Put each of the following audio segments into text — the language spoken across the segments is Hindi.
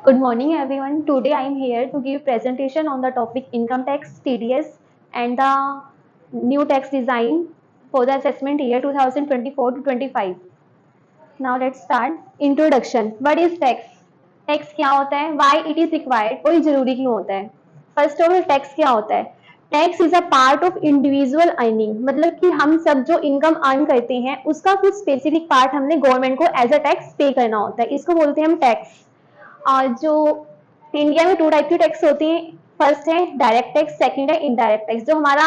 Good morning, everyone. Today I am here to give presentation on the topic income tax, TDS, and the new tax design for the assessment year 2024 to 25. Now let's start. Introduction. What is tax? Tax क्या होता है? Why it is required? और ये जरूरी क्यों होता है? फर्स्ट ऑफ ऑल टैक्स क्या होता है? Tax is a part of individual earning, मतलब कि हम सब जो इनकम अर्न करते हैं उसका कुछ स्पेसिफिक पार्ट हमने गवर्नमेंट को एज अ टैक्स पे करना होता है, इसको बोलते हैं हम टैक्स। और जो इंडिया में 2 टाइप की टैक्स होती है, फर्स्ट है डायरेक्ट टैक्स, सेकंड है इनडायरेक्ट टैक्स। जो हमारा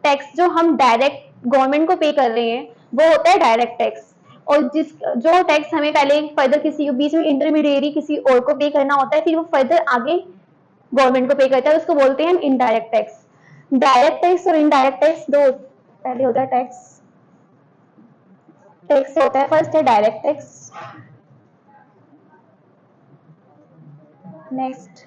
टैक्स जो हम डायरेक्ट गवर्नमेंट को पे कर रहे हैं वो होता है डायरेक्ट टैक्स, और जो टैक्स हमें पहले फर्दर किसी बीच में इंटरमीडिएरी किसी और को पे करना होता है, फिर वो फर्दर आगे गवर्नमेंट को पे करता है, उसको बोलते हैं हम इनडायरेक्ट टैक्स। डायरेक्ट टैक्स और इनडायरेक्ट टैक्स दो पहले होता है टैक्स होता है, फर्स्ट है direct tax, next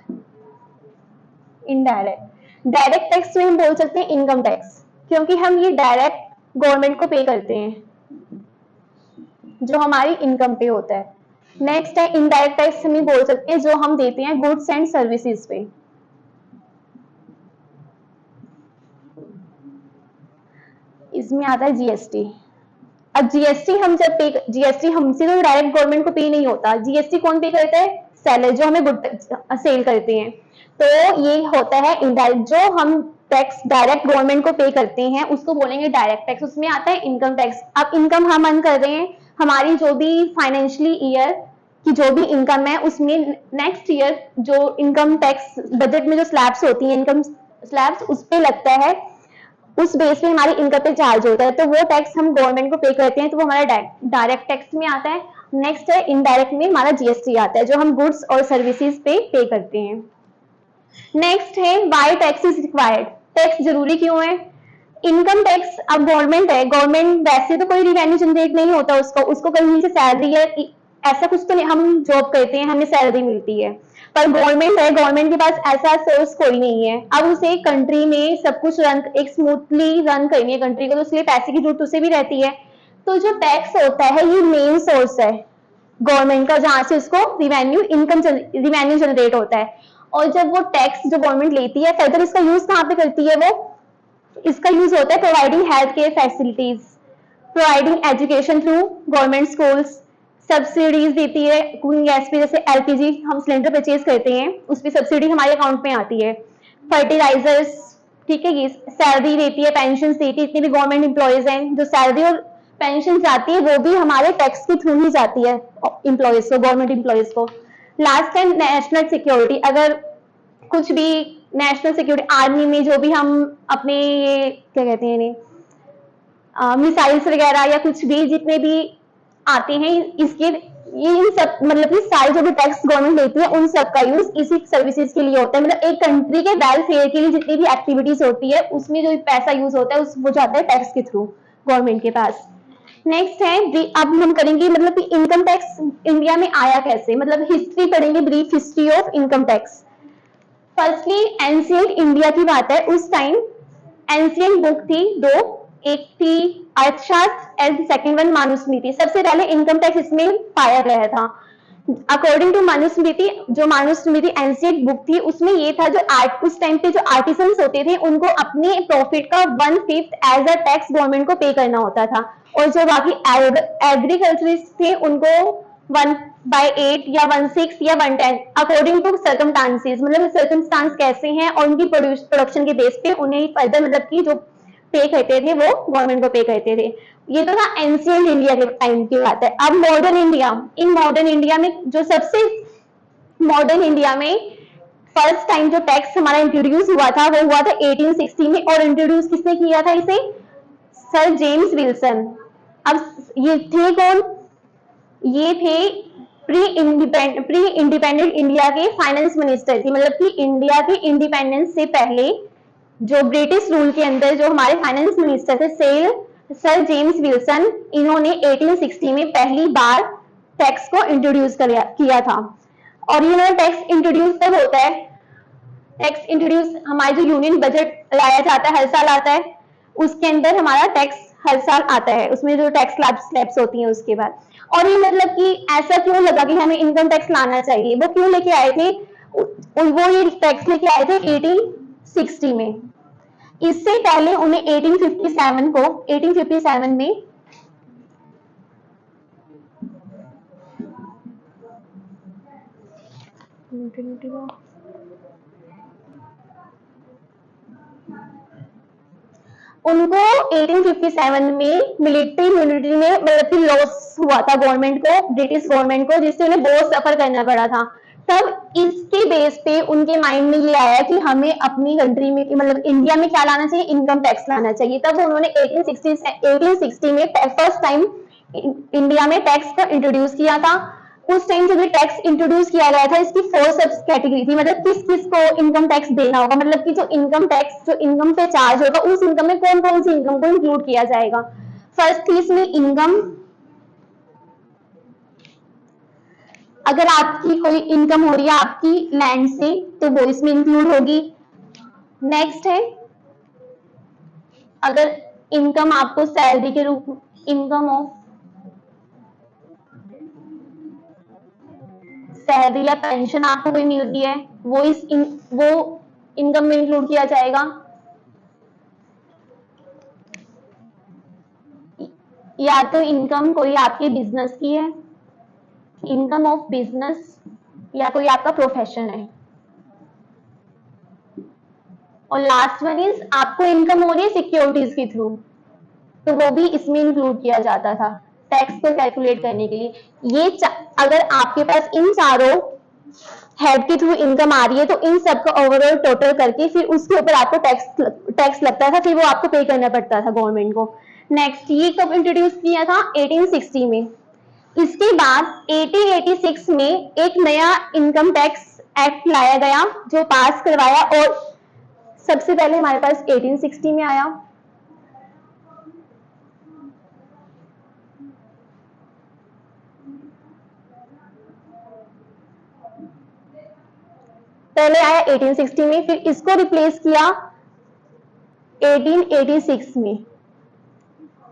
indirect. Direct tax में हम बोल सकते हैं इनकम टैक्स, क्योंकि हम ये डायरेक्ट गवर्नमेंट को पे करते हैं, जो हमारी इनकम पे होता है। नेक्स्ट है इनडायरेक्ट टैक्स, हम बोल सकते हैं जो हम देते हैं गुड्स एंड सर्विसेज पे। इसमें आता है जीएसटी। अब जीएसटी हम जब पे, जीएसटी हमसे तो डायरेक्ट गवर्नमेंट को पे नहीं होता, जीएसटी कौन पे करता है? सेलर, जो हमें गुड सेल करते हैं। तो ये होता है इनडायरेक्ट। जो हम टैक्स डायरेक्ट गवर्नमेंट को पे करते हैं उसको बोलेंगे डायरेक्ट टैक्स। उसमें आता है इनकम टैक्स। अब इनकम हम अर्न कर रहे हैं, हमारी जो भी फाइनेंशियली ईयर की जो भी इनकम है उसमें नेक्स्ट ईयर जो इनकम टैक्स बजट में जो स्लैब्स होती हैं, इनकम स्लैब्स, उस पे लगता है, उस बेस पे हमारी इनकम पे चार्ज होता है, तो वो टैक्स हम गवर्नमेंट को पे करते हैं, तो वो हमारा डायरेक्ट टैक्स में आता है। नेक्स्ट है इनडायरेक्ट में हमारा जीएसटी आता है, जो हम गुड्स और सर्विसेज पे करते हैं। नेक्स्ट है why tax is required. Tax जरूरी क्यों है? इनकम टैक्स, अब गवर्नमेंट है, गवर्नमेंट वैसे तो कोई रिवेन्यू जनरेट नहीं होता, उसको कहीं से सैलरी है ऐसा कुछ तो नहीं, हम जॉब करते हैं हमें सैलरी मिलती है, पर गवर्नमेंट है, गवर्नमेंट के पास ऐसा सोर्स कोई नहीं है। अब उसे कंट्री में सब कुछ रन एक स्मूथली रन करनी है कंट्री को, तो इसलिए पैसे की जरूरत उसे भी रहती है। तो जो टैक्स होता है ये मेन सोर्स है गवर्नमेंट का, जहां से उसको रिवेन्यू जनरेट होता है। और जब वो टैक्स जो गवर्नमेंट लेती है फर्दर इसका यूज कहाँ पे करती है? वो इसका यूज होता है providing health care facilities, providing education through government schools, subsidies देती है कुकिंग गैस पे, जैसे एलपीजी हम सिलेंडर परचेज करते हैं उस पर सब्सिडी हमारे अकाउंट में आती है, फर्टिलाइजर्स, ठीक है, ये सैलरी देती है, पेंशन देती है। इतने भी गवर्नमेंट एम्प्लॉयज हैं जो सैलरी और पेंशन जाती है वो भी हमारे टैक्स के थ्रू ही जाती है एम्प्लॉयज को, गवर्नमेंट एम्प्लॉयज को। लास्ट है नेशनल सिक्योरिटी। अगर कुछ भी नेशनल सिक्योरिटी, आर्मी में जो भी हम अपने ये क्या कहते हैं मिसाइल्स वगैरह या कुछ भी जितने भी आते हैं, इसके ये इन सब मतलब कि सारे जो भी टैक्स गवर्नमेंट लेती है उन सब का यूज इसी सर्विसेज के लिए होता है। मतलब एक कंट्री के वेलफेयर के लिए जितनी भी एक्टिविटीज होती है उसमें जो पैसा यूज होता है वो जाता है टैक्स के थ्रू गवर्नमेंट के पास। नेक्स्ट है, अब हम करेंगे मतलब कि इनकम टैक्स इंडिया में आया कैसे, मतलब हिस्ट्री पढ़ेंगे, brief history of income tax. Firstly ancient India की बात है, उस टाइम एंशियंट बुक थी दो, एक थी अर्थशास्त्र एंड सेकंड वन मनुस्मृति। सबसे पहले इनकम टैक्स इसमें पाया गया था। अकॉर्डिंग टू मनुस्मृति, जो मनुस्मृति एंशियंट बुक थी उसमें ये था, जो उस टाइम पे जो आर्टिसंस होते थे उनको अपने प्रॉफिट का 1/5 एज अ टैक्स गवर्नमेंट को पे करना होता था, और जो बाकी एग्रीकल्चरिस्ट थे उनको 1/8 या 1/6 या 1/10 अकॉर्डिंग टू सर्कमस्टांसेस, मतलब सर्कमस्टांस कैसे हैं और उनकी प्रोडक्शन के बेस पे उन्हें फर्दर मतलब की जो पे करते थे वो गवर्नमेंट को पे करते थे। ये तो था एंशियंट इंडिया के टाइम की बात है। अब modern India, in modern India में जो सबसे मॉडर्न इंडिया में फर्स्ट टाइम जो टैक्स हमारा इंट्रोड्यूस हुआ था वो हुआ था 1860 में, और इंट्रोड्यूस किसने किया था इसे? Sir James Wilson. अब ये थे कौन? ये थे प्री इंडिपेंडेंट इंडिया के फाइनेंस मिनिस्टर थे, मतलब कि इंडिया के इंडिपेंडेंस से पहले जो ब्रिटिश रूल के अंदर जो हमारे फाइनेंस मिनिस्टर थे सर जेम्स विल्सन, इन्होंने 1860 में पहली बार टैक्स को इंट्रोड्यूस किया था। और ये टैक्स इंट्रोड्यूस तब होता है, टैक्स इंट्रोड्यूस हमारे जो यूनियन बजट लाया जाता है हर साल आता है, उसके अंदर हमारा टैक्स हर साल आता है, उसमें जो टैक्स स्लैब्स होती हैं उसके बाद। और ये मतलब कि ऐसा क्यों लगा कि हमें इनकम टैक्स लाना चाहिए, वो क्यों लेके आए थे, वो ये टैक्स लेके आए थे 1860 में। इससे पहले उन्हें 1857 में उनको 1857 में मिलिट्री इम्यूनिटी में मतलब कि लॉस हुआ था गवर्नमेंट को, ब्रिटिश गवर्नमेंट को, जिससे उन्हें बहुत सफर करना पड़ा था। तब इसके बेस पे उनके माइंड में ये आया कि हमें अपनी कंट्री में मतलब इंडिया में क्या लाना चाहिए, इनकम टैक्स लाना चाहिए। तब उन्होंने 1860 में फर्स्ट टाइम इंडिया में टैक्स का इंट्रोड्यूस किया था। उस टाइम जब ये टैक्स इंट्रोड्यूस किया गया था, इसकी 4 सब कैटेगरी थी, मतलब किस किस को इनकम टैक्स देना होगा, मतलब कि जो इनकम टैक्स जो इनकम पे चार्ज होगा उस इनकम में कौन कौन सी इनकम को इंक्लूड किया जाएगा। फर्स्ट थी इसमें इनकम, अगर आपकी कोई इनकम हो रही है आपकी लैंड से तो वो इसमें इंक्लूड होगी। नेक्स्ट है अगर इनकम आपको सैलरी के रूप इनकम हो, सैलरी या पेंशन आपको कोई मिलती है वो वो इनकम में इंक्लूड किया जाएगा। या तो इनकम कोई आपके बिजनेस की है, इनकम ऑफ बिजनेस, या कोई आपका प्रोफेशन है। और लास्ट वन इज आपको इनकम हो रही है सिक्योरिटीज के थ्रू, तो वो भी इसमें इंक्लूड किया जाता था टैक्स को कैलकुलेट करने के लिए। ये अगर आपके पास इन चारों हेड के थ्रू इनकम आ रही है तो इन सबका ओवरऑल टोटल करके फिर उसके ऊपर आपको टैक्स लगता था, फिर वो आपको पे करना पड़ता था गवर्नमेंट को। नेक्स्ट ये कब इंट्रोड्यूस किया था, 1860 में। इसके बाद 1886 में एक नया इनकम टैक्स एक्ट लाया गया जो पास करवाया, और सबसे पहले हमारे पास 1860 में आया। पहले आया 1860 में, फिर इसको रिप्लेस किया 1886 में,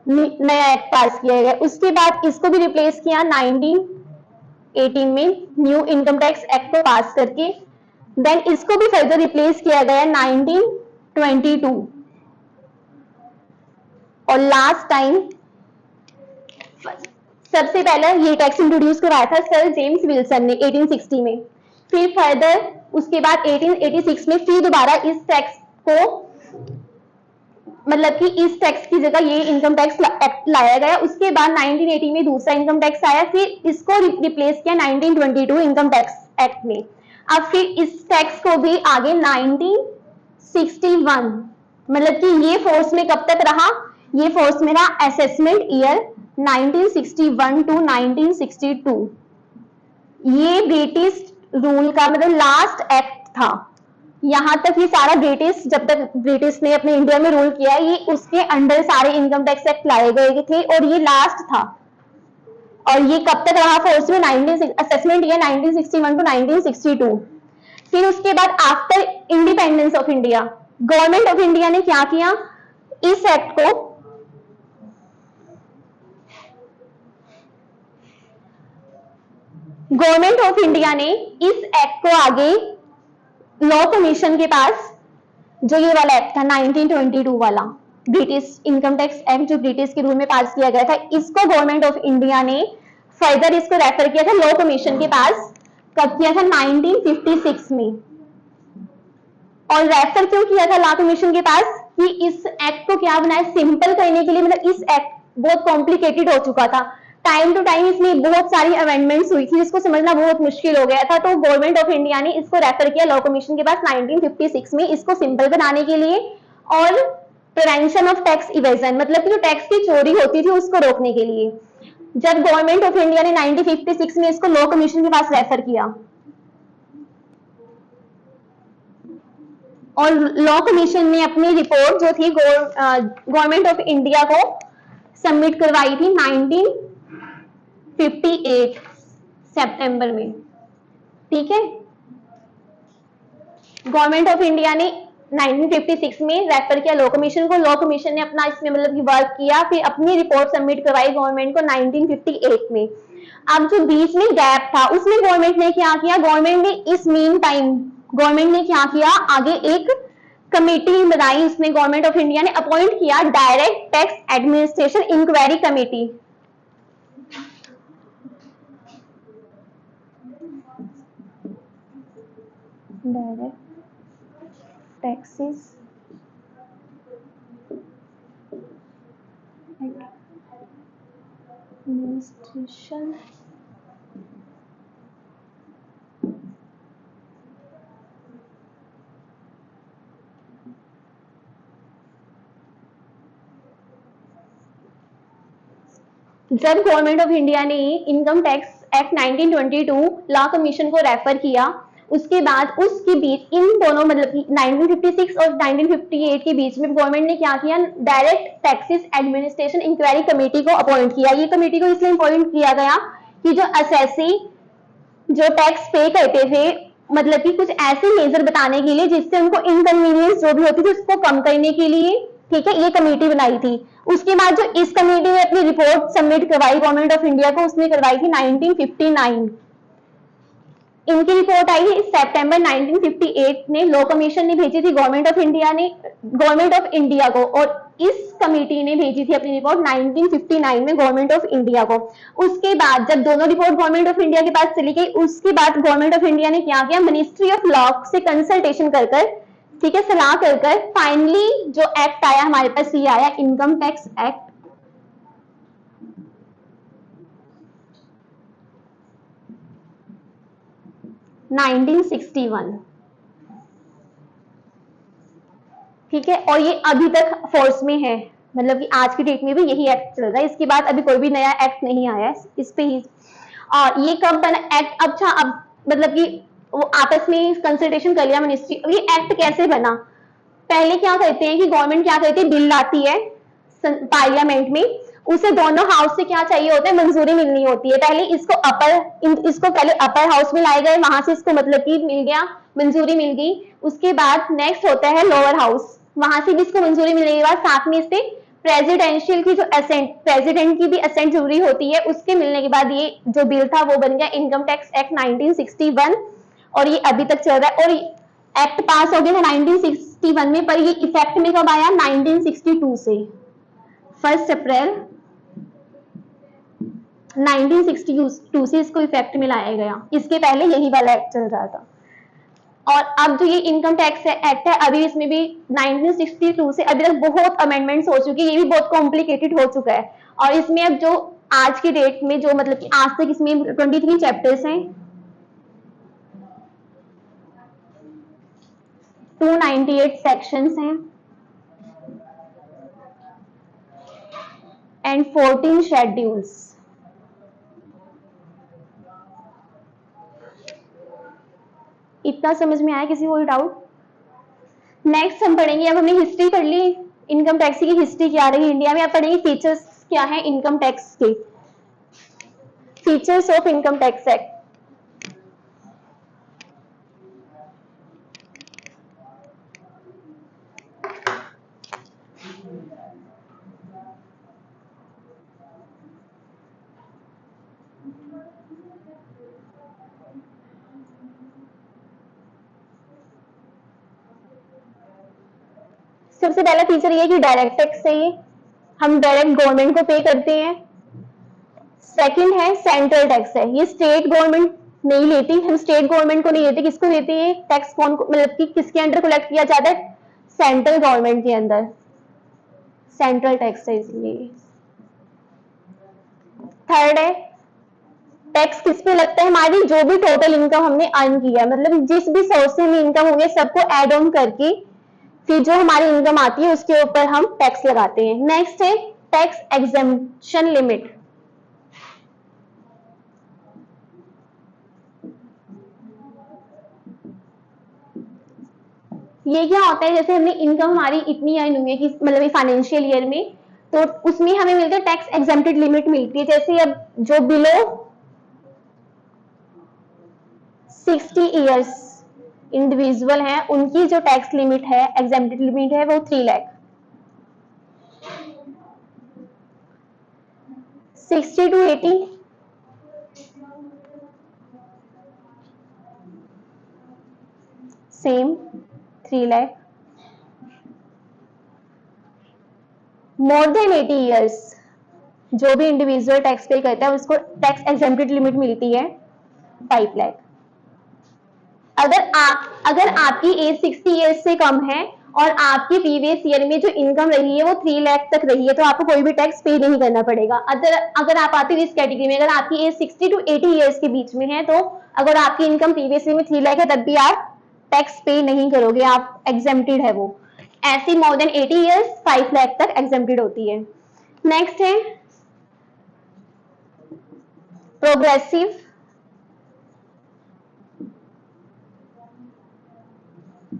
नया एक्ट पास किया गया। उसके बाद इसको भी रिप्लेस किया 1918 में न्यू इनकम टैक्स एक्ट को पास करके। देन इसको भी फर्दर रिप्लेस किया गया 1922, और लास्ट टाइम सबसे पहले ये टैक्स इंट्रोड्यूस कराया था सर जेम्स विल्सन ने 1860 में। फिर फर्दर उसके बाद 1886 में फिर दोबारा इस टैक्स को मतलब कि इस टैक्स की जगह ये इनकम टैक्स एक्ट लाया गया। उसके बाद 1980 में दूसरा इनकम टैक्स आया, फिर इसको रिप्लेस किया 1922 इनकम टैक्स एक्ट में। अब फिर इस टैक्स को भी आगे 1961 मतलब कि ये फोर्स में कब तक रहा, ये फोर्स में रहा असेसमेंट ईयर 1961 टू 1962। ये ब्रिटिश रूल का मतलब लास्ट एक्ट था। यहां तक ये सारा ब्रिटिश, जब तक ब्रिटिश ने अपने इंडिया में रूल किया, ये उसके अंडर सारे इनकम टैक्स एक्ट लाए गए थे और ये लास्ट था। और ये कब तक रहा फोर्स में, असेसमेंट ईयर 1961 टू 1962। फिर उसके बाद after independence of India government of India ने क्या किया, इस एक्ट को गवर्नमेंट ऑफ इंडिया ने इस एक्ट को आगे लॉ कमीशन के पास, जो ये वाला एक्ट था 1922 वाला ब्रिटिश इनकम टैक्स एक्ट जो ब्रिटिश के रूल में पास किया गया था, इसको गवर्नमेंट ऑफ इंडिया ने फर्दर इसको रेफर किया था लॉ कमीशन के पास। कब किया था, 1956 में। और रेफर क्यों किया था लॉ कमीशन के पास, कि इस एक्ट को क्या बनाया, सिंपल करने के लिए। मतलब इस एक्ट बहुत कॉम्प्लिकेटेड हो चुका था, टाइम टू टाइम इसमें बहुत सारी अमेंडमेंट्स हुई थी, इसको समझना बहुत मुश्किल हो गया था। तो गवर्नमेंट ऑफ इंडिया ने इसको रेफर किया लॉ कमीशन के पास 1956 में, इसको सिंपल बनाने के लिए और प्रिवेंशन ऑफ टैक्स इवेजन, मतलब कि जो टैक्स की चोरी होती थी उसको रोकने के लिए। जब गवर्नमेंट ऑफ इंडिया ने 1956 में इसको लॉ कमीशन के पास रेफर किया, और लॉ कमीशन ने अपनी रिपोर्ट जो थी गवर्नमेंट ऑफ इंडिया को सबमिट करवाई थी 1958 सितंबर में। ठीक है, गवर्नमेंट ऑफ इंडिया ने 1956 में रेफर किया लॉ कमीशन को, लॉ कमीशन ने अपना इसमें मतलब कि वर्क किया, फिर अपनी रिपोर्ट सबमिट करवाई गवर्नमेंट को 1958 में। अब जो बीच में गैप था उसमें गवर्नमेंट ने क्या किया, गवर्नमेंट ने इस मीन टाइम गवर्नमेंट ने क्या किया, आगे एक कमेटी बनाई, इसमें गवर्नमेंट ऑफ इंडिया ने अपॉइंट किया direct tax administration inquiry committee. Direct taxes administration जब गवर्नमेंट ऑफ इंडिया ने income tax act 1922 law commission को रेफर किया, उसके बाद उसके बीच इन दोनों मतलब 1956 और 1958 के बीच में गवर्नमेंट ने क्या किया, direct taxes administration inquiry committee को अपॉइंट किया। ये कमेटी को इसलिए अपॉइंट किया गया कि जो असेसी जो टैक्स पे करते थे मतलब कि कुछ ऐसे मेजर बताने के लिए जिससे उनको इनकन्वीनियंस जो भी होती थी उसको कम करने के लिए, ठीक है, ये कमेटी बनाई थी। उसके बाद जो इस कमेटी ने अपनी रिपोर्ट सबमिट करवाई गवर्नमेंट ऑफ इंडिया को, उसने करवाई थी 1959। इनकी रिपोर्ट आई है सितंबर 1958 में, लॉ कमीशन ने भेजी थी गवर्नमेंट ऑफ इंडिया को, और इस कमेटी ने भेजी थी अपनी रिपोर्ट 1959 में गवर्नमेंट ऑफ इंडिया को। उसके बाद जब दोनों रिपोर्ट गवर्नमेंट ऑफ इंडिया के पास चली गई, उसके बाद गवर्नमेंट ऑफ इंडिया ने क्या किया, मिनिस्ट्री ऑफ लॉ से कंसल्टेशन कर ठीक है, सलाह कर फाइनली जो एक्ट आया हमारे पास, ये आया इनकम टैक्स एक्ट 1961, ठीक है, और ये अभी तक फोर्स में है, मतलब कि आज की डेट में भी यही एक्ट चल रहा है। इसके बाद अभी कोई भी नया एक्ट नहीं आया है इस पे ही। और ये कब बना एक्ट, अच्छा अब मतलब कि वो आपस में कंसल्टेशन कर लिया मिनिस्ट्री। ये एक्ट कैसे बना, पहले क्या करते हैं कि गवर्नमेंट क्या करती है, बिल लाती है पार्लियामेंट में, उसे दोनों हाउस से क्या चाहिए होता है, मंजूरी मिलनी होती है। पहले इसको पहले अपर हाउस में लाए गए, वहां से इसको मतलब कि मिल गया, मंजूरी मिल गई। उसके बाद नेक्स्ट होता है लोअर हाउस, वहां से भी इसको मंजूरी मिलने के बाद साथ में इससे प्रेसिडेंशियल की जो असेंट, प्रेसिडेंट की भी असेंट जरूरी होती है, उसके मिलने के बाद ये जो बिल था वो बन गया इनकम टैक्स एक्ट 1961, और ये अभी तक चल रहा है। और एक्ट पास हो गया था 1961 में, पर ये इफेक्ट में कब आया, 1962 से, 1 अप्रैल 1962 से इसको इफेक्ट में लाया गया। इसके पहले यही वाला एक्ट चल रहा था। और अब जो ये इनकम टैक्स एक्ट है, अभी इसमें भी 1962 से अभी तक बहुत अमेंडमेंट्स हो चुकी है, ये भी बहुत कॉम्प्लिकेटेड हो चुका है। और इसमें अब जो आज की डेट में जो मतलब कि आज तक इसमें 23 चैप्टर्स हैं, 298 सेक्शंस हैं एंड 14 शेड्यूल्स। इतना समझ में आया, किसी को डाउट? नेक्स्ट हम पढ़ेंगे, अब हमने हिस्ट्री पढ़ ली, इनकम टैक्स की हिस्ट्री क्या रही इंडिया में। अब पढ़ेंगे फीचर्स क्या है इनकम टैक्स के, features of income tax act. सबसे पहला फीचर ये है कि डायरेक्ट टैक्स है, ये हम डायरेक्ट गवर्नमेंट को पे करते हैं। सेकंड है सेंट्रल टैक्स है, ये स्टेट गवर्नमेंट नहीं लेती, हम स्टेट गवर्नमेंट को नहीं देते, किसको देते हैं, टैक्स कौन को मतलब कि किसके अंडर कलेक्ट किया जाता है, सेंट्रल गवर्नमेंट के अंदर, सेंट्रल टैक्स है इसलिए। थर्ड है टैक्स किस पे लगता है, हमारी जो भी टोटल इनकम हमने अर्न किया, मतलब जिस भी सोर्स से हमें इनकम होंगे सबको एड ऑन करके फिर जो हमारी इनकम आती है उसके ऊपर हम टैक्स लगाते हैं। नेक्स्ट है टैक्स एग्जेम्पशन लिमिट, ये क्या होता है, जैसे हमने इनकम हमारी इतनी अर्न हुई है कि मतलब फाइनेंशियल ईयर में, तो उसमें हमें मिलता है टैक्स एग्जेम्प्टेड लिमिट मिलती है। जैसे अब जो बिलो 60 इयर्स इंडिविजुअल हैं उनकी जो टैक्स लिमिट है, एग्जेम्प्टेड लिमिट है, वो 3 lakh. 60 to 80 same 3 lakh. More than 80 years जो भी इंडिविजुअल टैक्स पे करता है उसको टैक्स एग्जेम्प्टेड लिमिट मिलती है 5 लाख। अगर आपकी एज 60 ईयर्स से कम है और आपकी प्रीवियस ईयर में जो इनकम रही है वो 3 लाख तक रही है तो आपको कोई भी टैक्स पे नहीं करना पड़ेगा। अगर आप आते हो इस कैटेगरी में, अगर आपकी एज 60 to 80 ईयर्स के बीच में है तो अगर आपकी इनकम प्रीवियस ईयर में 3 लाख है तब भी आप टैक्स पे नहीं करोगे, आप एग्जेम्प्टेड है वो। ऐसी मोर देन 80 ईयर्स 5 लाख तक एग्जेम्प्टेड होती है। नेक्स्ट है प्रोग्रेसिव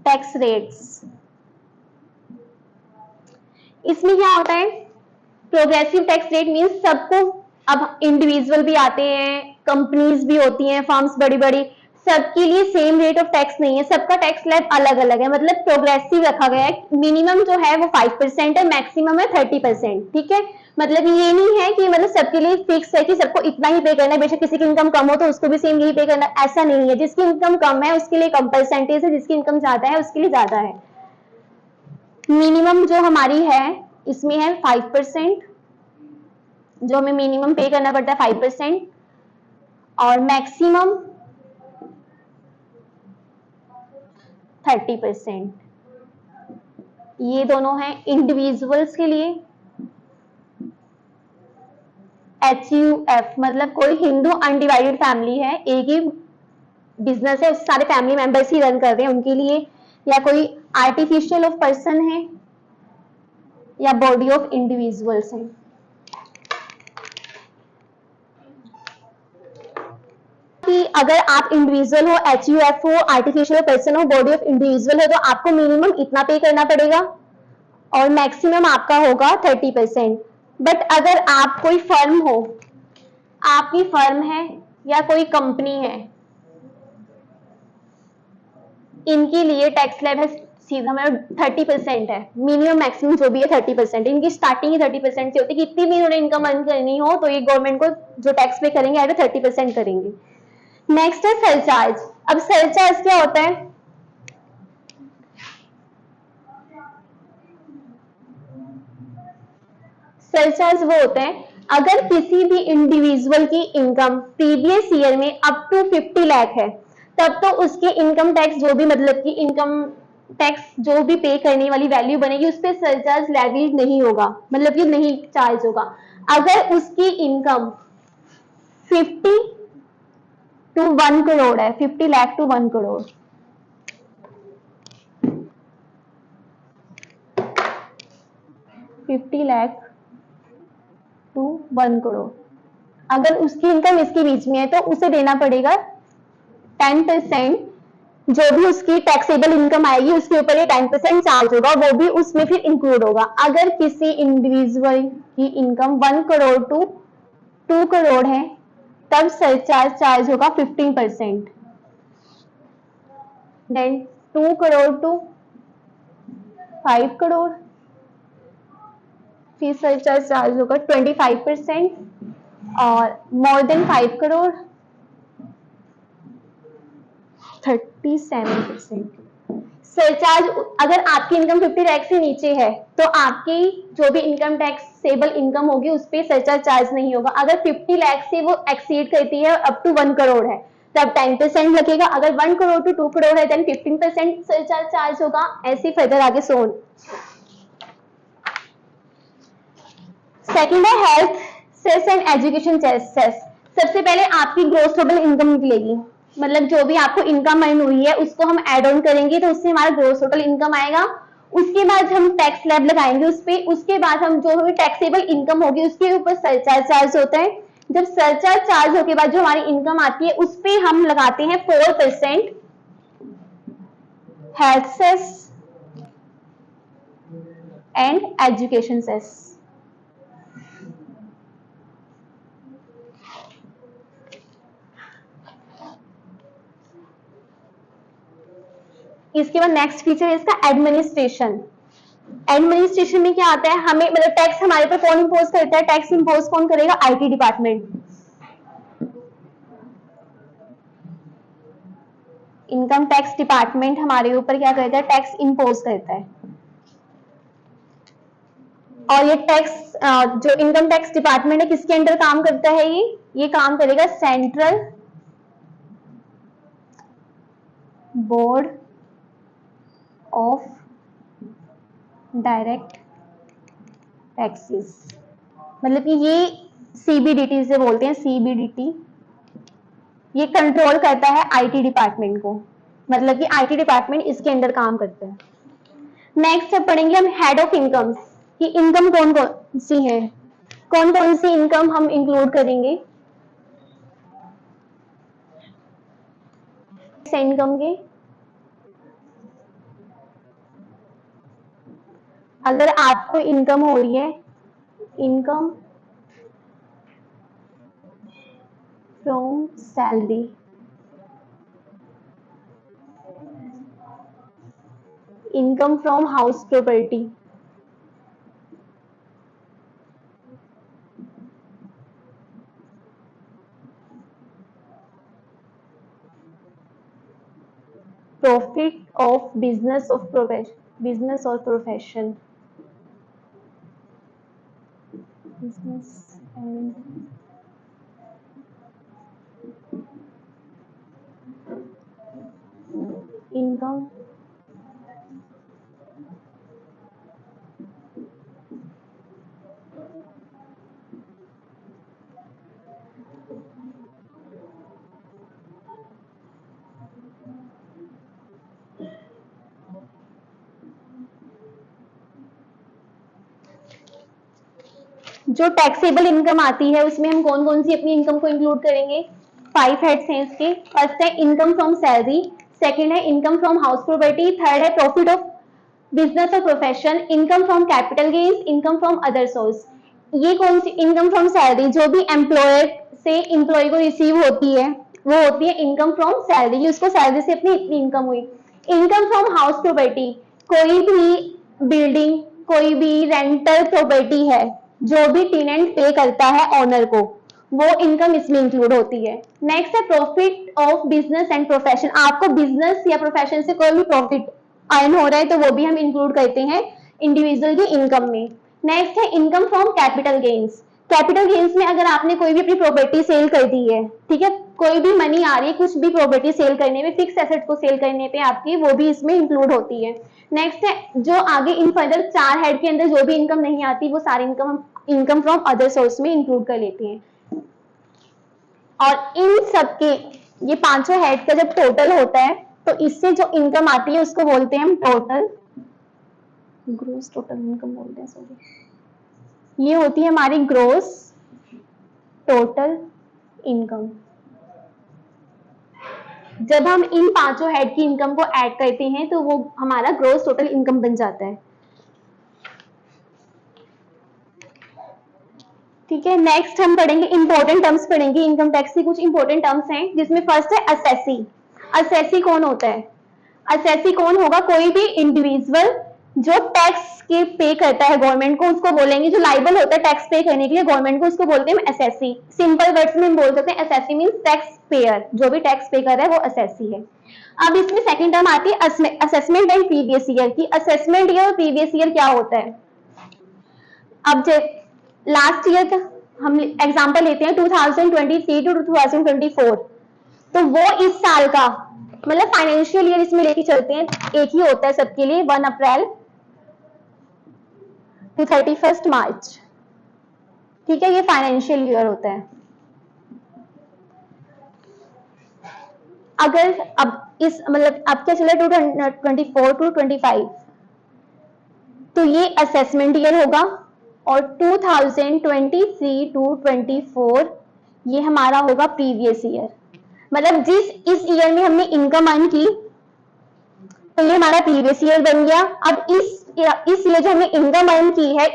टैक्स रेट्स। इसमें क्या होता है, प्रोग्रेसिव टैक्स रेट मींस सबको, अब इंडिविजुअल भी आते हैं, कंपनीज भी होती हैं, फर्म्स बड़ी बड़ी, सबके लिए सेम रेट ऑफ टैक्स नहीं है, सबका टैक्स स्लैब अलग अलग है। मतलब प्रोग्रेसिव रखा गया है, मिनिमम जो है वो 5% है, मैक्सिमम है 30%। ठीक है, मतलब ये नहीं है कि मतलब सबके लिए फिक्स है कि सबको इतना ही पे करना है, बेशक किसी की इनकम कम हो तो उसको भी सेम यही पे करना है, ऐसा नहीं है। जिसकी इनकम कम है उसके लिए कम परसेंटेज है, जिसकी इनकम ज्यादा है उसके लिए ज्यादा है। मिनिमम जो हमारी है इसमें है 5%, जो हमें मिनिमम पे करना पड़ता है 5%, और मैक्सिमम 30%। ये दोनों हैं इंडिविजुअल्स के लिए। HUF मतलब कोई हिंदू अनडिवाइडेड फैमिली है, एक ही बिजनेस है, सारे फैमिली मेंबर्स ही रन कर रहे हैं उनके लिए, या कोई आर्टिफिशियल ऑफ पर्सन है या बॉडी ऑफ इंडिविजुअल्स है। कि अगर आप इंडिविजुअल हो, HUF हो, आर्टिफिशियल पर्सन हो, बॉडी ऑफ इंडिविजुअल हो तो आपको मिनिमम इतना पे करना पड़ेगा और मैक्सिमम आपका होगा 30%। बट अगर आप कोई फर्म हो, आपकी फर्म है या कोई कंपनी है, इनके लिए टैक्स स्लैब है सीधा मतलब 30% है, मिनिमम मैक्सिमम जो भी है 30%। इनकी स्टार्टिंग ही 30% से होती है, कितनी भी उन्हें इनकम अर्न करनी हो तो ये गवर्नमेंट को जो टैक्स पे करेंगे एट 30% करेंगे। नेक्स्ट है सरचार्ज। अब सरचार्ज क्या होता है, सरचार्ज वो होते हैं अगर किसी भी इंडिविजुअल की इनकम प्रीवियस ईयर में अप टू 50 लाख है तब तो उसके इनकम टैक्स जो भी मतलब कि इनकम टैक्स जो भी पे करने वाली वैल्यू बनेगी उस पर सरचार्ज लेविड नहीं होगा, मतलब कि नहीं चार्ज होगा। अगर उसकी इनकम 50 टू 1 करोड़ है, 50 लाख टू 1 करोड़, 50 लाख टू 1 करोड़, अगर उसकी इनकम इसके बीच में है तो उसे देना पड़ेगा 10%। जो भी उसकी टैक्सेबल इनकम आएगी उसके ऊपर ये 10% चार्ज होगा, वो भी उसमें फिर इंक्लूड होगा। अगर किसी इंडिविजुअल की इनकम 1 करोड़ टू 2 करोड़ है तब सरचार्ज चार्ज होगा 15%। देन 2 करोड़ टू 5 करोड़ फिर सरचार्ज चार्ज होगा 25%, और मोर देन 5 करोड़ 37%। सरचार्ज अगर आपकी इनकम 50 लाख से नीचे है तो आपकी जो भी इनकम टैक्सेबल इनकम होगी उस पर सरचार्ज चार्ज नहीं होगा। अगर 50 लाख से वो एक्सीड करती है अप टू 1 करोड़ है तब 10% लगेगा, अगर 1 करोड़ टू 2 करोड़ है देन 15% सरचार्ज चार्ज होगा। ऐसे फर्दर आगे सोन। सेकंड है health cess and education cess. सबसे पहले आपकी ग्रोस टोटल इनकम निकलेगी, मतलब जो भी आपको इनकम अर्न हुई है उसको हम एड ऑन करेंगे तो उससे हमारा ग्रोस टोटल इनकम आएगा। उसके बाद हम टैक्स स्लैब लगाएंगे उस पे, उसके बाद हम जो हमें टैक्सेबल इनकम होगी उसके ऊपर सरचार्ज चार्ज होता है। जब सरचार्ज चार्ज होने के बाद जो हमारी इनकम आती है उस पे हम लगाते हैं 4% health cess and education cess. इसके बाद नेक्स्ट फीचर है इसका एडमिनिस्ट्रेशन। एडमिनिस्ट्रेशन में क्या आता है, हमें मतलब टैक्स हमारे पर कौन इम्पोज करता है, टैक्स इम्पोज कौन करेगा, IT department. Income tax department हमारे ऊपर क्या करता है, टैक्स इम्पोज करता है। और ये टैक्स जो इनकम टैक्स डिपार्टमेंट है किसके अंडर काम करता है, ये काम करेगा central board of direct taxes. मतलब कि ये सीबीडीटी से बोलते हैं, सीबीडीटी। ये कंट्रोल करता है आईटी डिपार्टमेंट को, मतलब कि आईटी डिपार्टमेंट इसके अंडर काम करता है। नेक्स्ट पढ़ेंगे हम हेड ऑफ इनकम, कि इनकम कौन कौन सी है, कौन कौन सी इनकम हम इंक्लूड करेंगे इनकम के। अगर आपको इनकम हो रही है, income from salary, income from house property, profit of business of profession, business और प्रोफेशन, बिजनेस एंड इनकम जो टैक्सेबल इनकम आती है उसमें हम कौन कौन सी अपनी इनकम को इंक्लूड करेंगे। 5 हेड्स हैं इसके। फर्स्ट है इनकम फ्रॉम सैलरी, सेकंड है income from house property, third है प्रॉफिट ऑफ बिजनेस और profession, income from capital gains, income from other source. ये कौन सी इनकम फ्रॉम सैलरी, जो भी एम्प्लॉयर से एम्प्लॉय को रिसीव होती है वो होती है इनकम फ्रॉम सैलरी, उसको सैलरी से अपनी इतनी इनकम हुई। इनकम फ्रॉम हाउस प्रॉपर्टी, कोई भी बिल्डिंग, कोई भी रेंटल प्रॉपर्टी है जो भी टेनेंट पे करता है ऑनर को, वो इनकम इसमें इंक्लूड होती है। नेक्स्ट है profit of business and profession, आपको बिजनेस या प्रोफेशन से कोई भी प्रॉफिट अर्न हो रहा है तो वो भी हम इंक्लूड करते हैं इंडिविजुअल की इनकम में। नेक्स्ट है income from capital gains, capital gains में अगर आपने कोई भी अपनी प्रॉपर्टी सेल कर दी है, ठीक है, कोई भी मनी आ रही है कुछ भी प्रॉपर्टी सेल करने में, फिक्स एसेट को सेल करने पे आपकी, वो भी इसमें इंक्लूड होती है। नेक्स्ट है जो आगे इन फर्दर 4 हेड के अंदर जो भी इनकम नहीं आती वो सारी इनकम हम इनकम फ्रॉम अदर सोर्स में इंक्लूड कर लेते हैं। और इन सब के ये 5 हेड का जब टोटल होता है तो इससे जो इनकम आती है उसको बोलते हैं हम टोटल ग्रोस, टोटल इनकम बोलते हैं, सॉरी, ये होती है हमारी ग्रोस टोटल इनकम। जब हम इन 5 हेड की इनकम को ऐड करते हैं तो वो हमारा ग्रोस टोटल इनकम बन जाता है। ठीक है, नेक्स्ट हम पढ़ेंगे इंपॉर्टेंट टर्म्स पढ़ेंगे, इनकम टैक्स की कुछ इंपॉर्टेंट टर्म्स हैं जिसमें फर्स्ट है असेसी। असेसी कौन होता है, असेसी कौन होगा, कोई भी इंडिविजुअल जो टैक्स के पे करता है गवर्नमेंट को, उसको बोलेंगे, जो लाइबल होता है टैक्स पे करने के लिए गवर्नमेंट को, उसको बोलते हैं असेसी। सिंपल वर्ड्स में हम बोल सकते हैं असेसी मींस टैक्स पेयर, जो भी टैक्स पे कर रहा है वो असेसी है। अब इसमें सेकंड टर्म आती है असेसमेंट एंड प्रीवियस ईयर की। असेसमेंट ईयर और प्रीवियस ईयर क्या होता है, अब लास्ट ईयर का हम एग्जांपल लेते हैं 2023 टू 2024, तो वो इस साल का मतलब फाइनेंशियल ईयर इसमें लेके चलते हैं, एक ही होता है सबके लिए, 1 अप्रैल टू 31 मार्च। ठीक है, ये फाइनेंशियल ईयर होता है। अगर अब इस मतलब अब क्या चला 2024 टू 25, तो ये असेसमेंट ईयर होगा, और 2023 टू 24 ये हमारा होगा प्रीवियस ईयर। मतलब जिस इस ईयर में हमने इनकम अर्न की तो ये हमारा प्रीवियस ईयर बन गया। अब इस इस ईयर जो हमने इनकम अर्न की है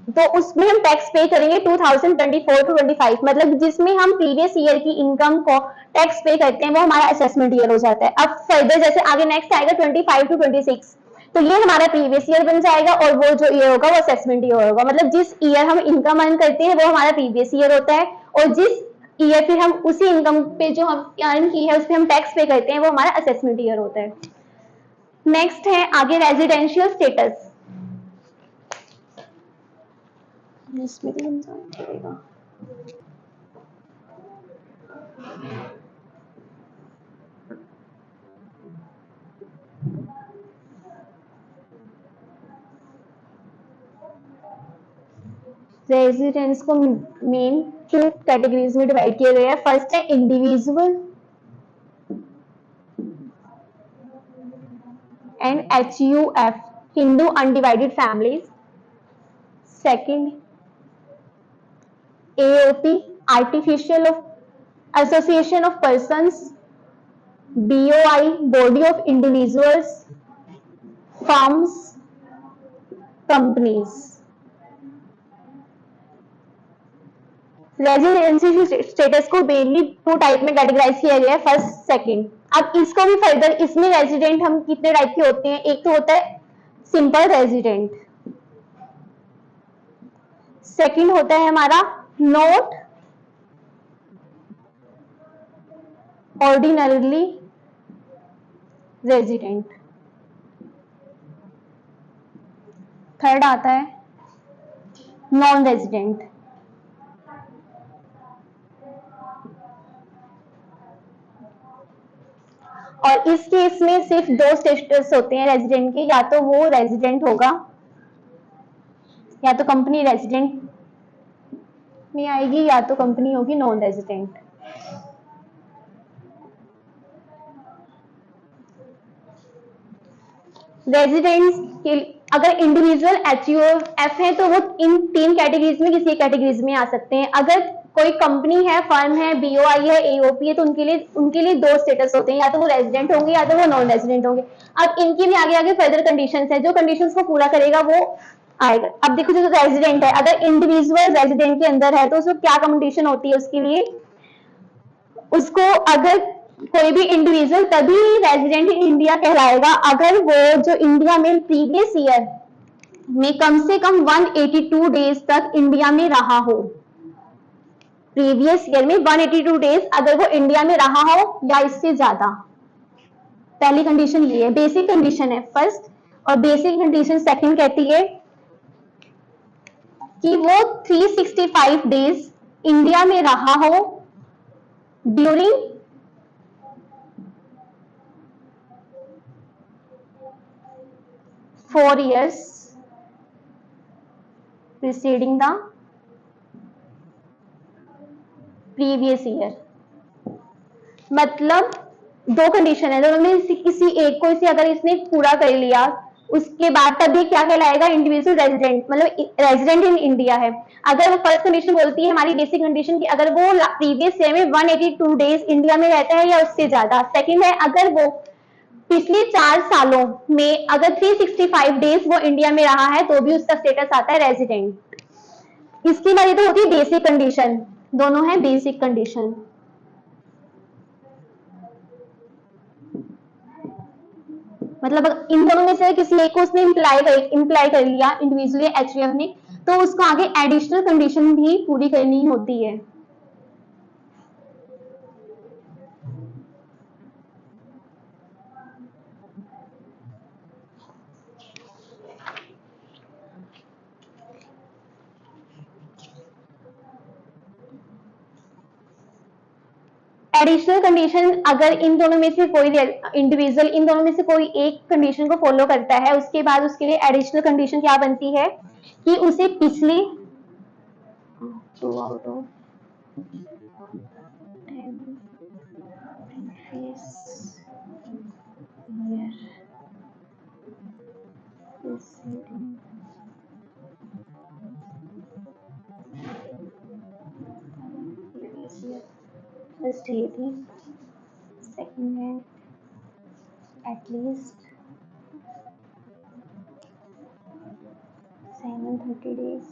तो उसमें हम टैक्स पे करेंगे 2024 टू 25, मतलब जिसमें हम प्रीवियस ईयर की इनकम को टैक्स पे करते हैं वो हमारा असेसमेंट ईयर हो जाता है। अब फर्दर जैसे आगे नेक्स्ट आएगा 25 टू 26, तो ये हमारा प्रीवियस ईयर बन जाएगा और वो जो ईयर होगा वो असेसमेंट ईयर होगा। मतलब जिस ईयर हम इनकम अर्न करते हैं वो हमारा प्रीवियस ईयर होता है, और जिस ईयर फिर हम उसी इनकम पे जो हम अर्न की है उस पर हम टैक्स पे करते हैं वो हमारा असेसमेंट ईयर होता है। नेक्स्ट है आगे रेजिडेंशियल स्टेटस। इसमें भी इंसान करेगा। रेजिडेंस को मेन 2 कैटेगरीज में डिवाइड किया गया है। फर्स्ट है individual and HUF, Hindu undivided families. Second AOP, artificial of association of persons. BOI, body of individuals, firms, companies. Residency status को मेनली 2 टाइप में कैटेगराइज किया गया है, फर्स्ट सेकंड। अब इसको भी फर्दर इसमें रेजिडेंट हम कितने टाइप के होते हैं, एक तो होता है सिंपल रेजिडेंट, सेकंड होता है हमारा नॉट ऑर्डिनरली रेजिडेंट, थर्ड आता है नॉन रेजिडेंट। और इस केस में सिर्फ 2 स्टेटस होते हैं रेजिडेंट के, या तो वो रेजिडेंट होगा या तो कंपनी रेजिडेंट में आएगी या तो कंपनी होगी नॉन रेजिडेंट। रेजिडेंट्स के अगर इंडिविजुअल HUF है तो वो इन 3 कैटेगरीज में किसी कैटेगरीज में आ सकते हैं। अगर कोई कंपनी है, फर्म है, BOI है, AOP है, तो उनके लिए 2 स्टेटस होते हैं, या तो वो रेजिडेंट होंगे या तो वो नॉन रेजिडेंट होंगे। अब इनकी भी आगे आगे फर्दर कंडीशंस है, जो कंडीशंस को पूरा करेगा वो आएगा। अब देखो जो रेजिडेंट है, अगर इंडिविजुअल रेजिडेंट के अंदर है तो उसको क्या कंडीशन होती है उसके लिए, उसको अगर कोई भी इंडिविजुअल तभी रेजिडेंट इन इंडिया कहलाएगा अगर वो जो इंडिया में प्रीवियस ईयर में कम से कम 182 डेज तक इंडिया में रहा हो। प्रीवियस ईयर में 182 डेज अगर वो इंडिया में रहा हो या इससे ज्यादा। पहली कंडीशन ये है, बेसिक कंडीशन है फर्स्ट, और बेसिक कंडीशन सेकंड कहती है कि वो 365 डेज इंडिया में रहा हो during 4 years preceding the previous year। मतलब 2 कंडीशन है, दोनों में किसी एक को इसे अगर इसने पूरा कर लिया उसके बाद तब ये क्या कहलाएगा, इंडिविजुअल रेजिडेंट, मतलब रेजिडेंट इन इंडिया है। अगर वो फर्स्ट कंडीशन बोलती है हमारी बेसिक कंडीशन की, अगर वो प्रीवियस ईयर में 182 डेज इंडिया में रहता है या उससे ज्यादा। सेकंड है अगर वो पिछले 4 सालों में अगर 365 डेज वो इंडिया में रहा है तो भी उसका स्टेटस आता है रेजिडेंट। इसकी बात तो होती है बेसिक कंडीशन, दोनों है बेसिक कंडीशन। मतलब इन दोनों में से किसी एक को उसने इम्प्लाई कर लिया इंडिविजुअली HUF ने, तो उसको आगे एडिशनल कंडीशन भी पूरी करनी होती है। एडिशनल कंडीशन अगर इन दोनों में से कोई इंडिविजुअल इन दोनों में से कोई एक कंडीशन को फॉलो करता है, उसके बाद उसके लिए एडिशनल कंडीशन क्या बनती है कि उसे पिछले 2 out of 10 previous year preceding previous year। First ये थी, सेकंड है एटलीस्ट 730 days.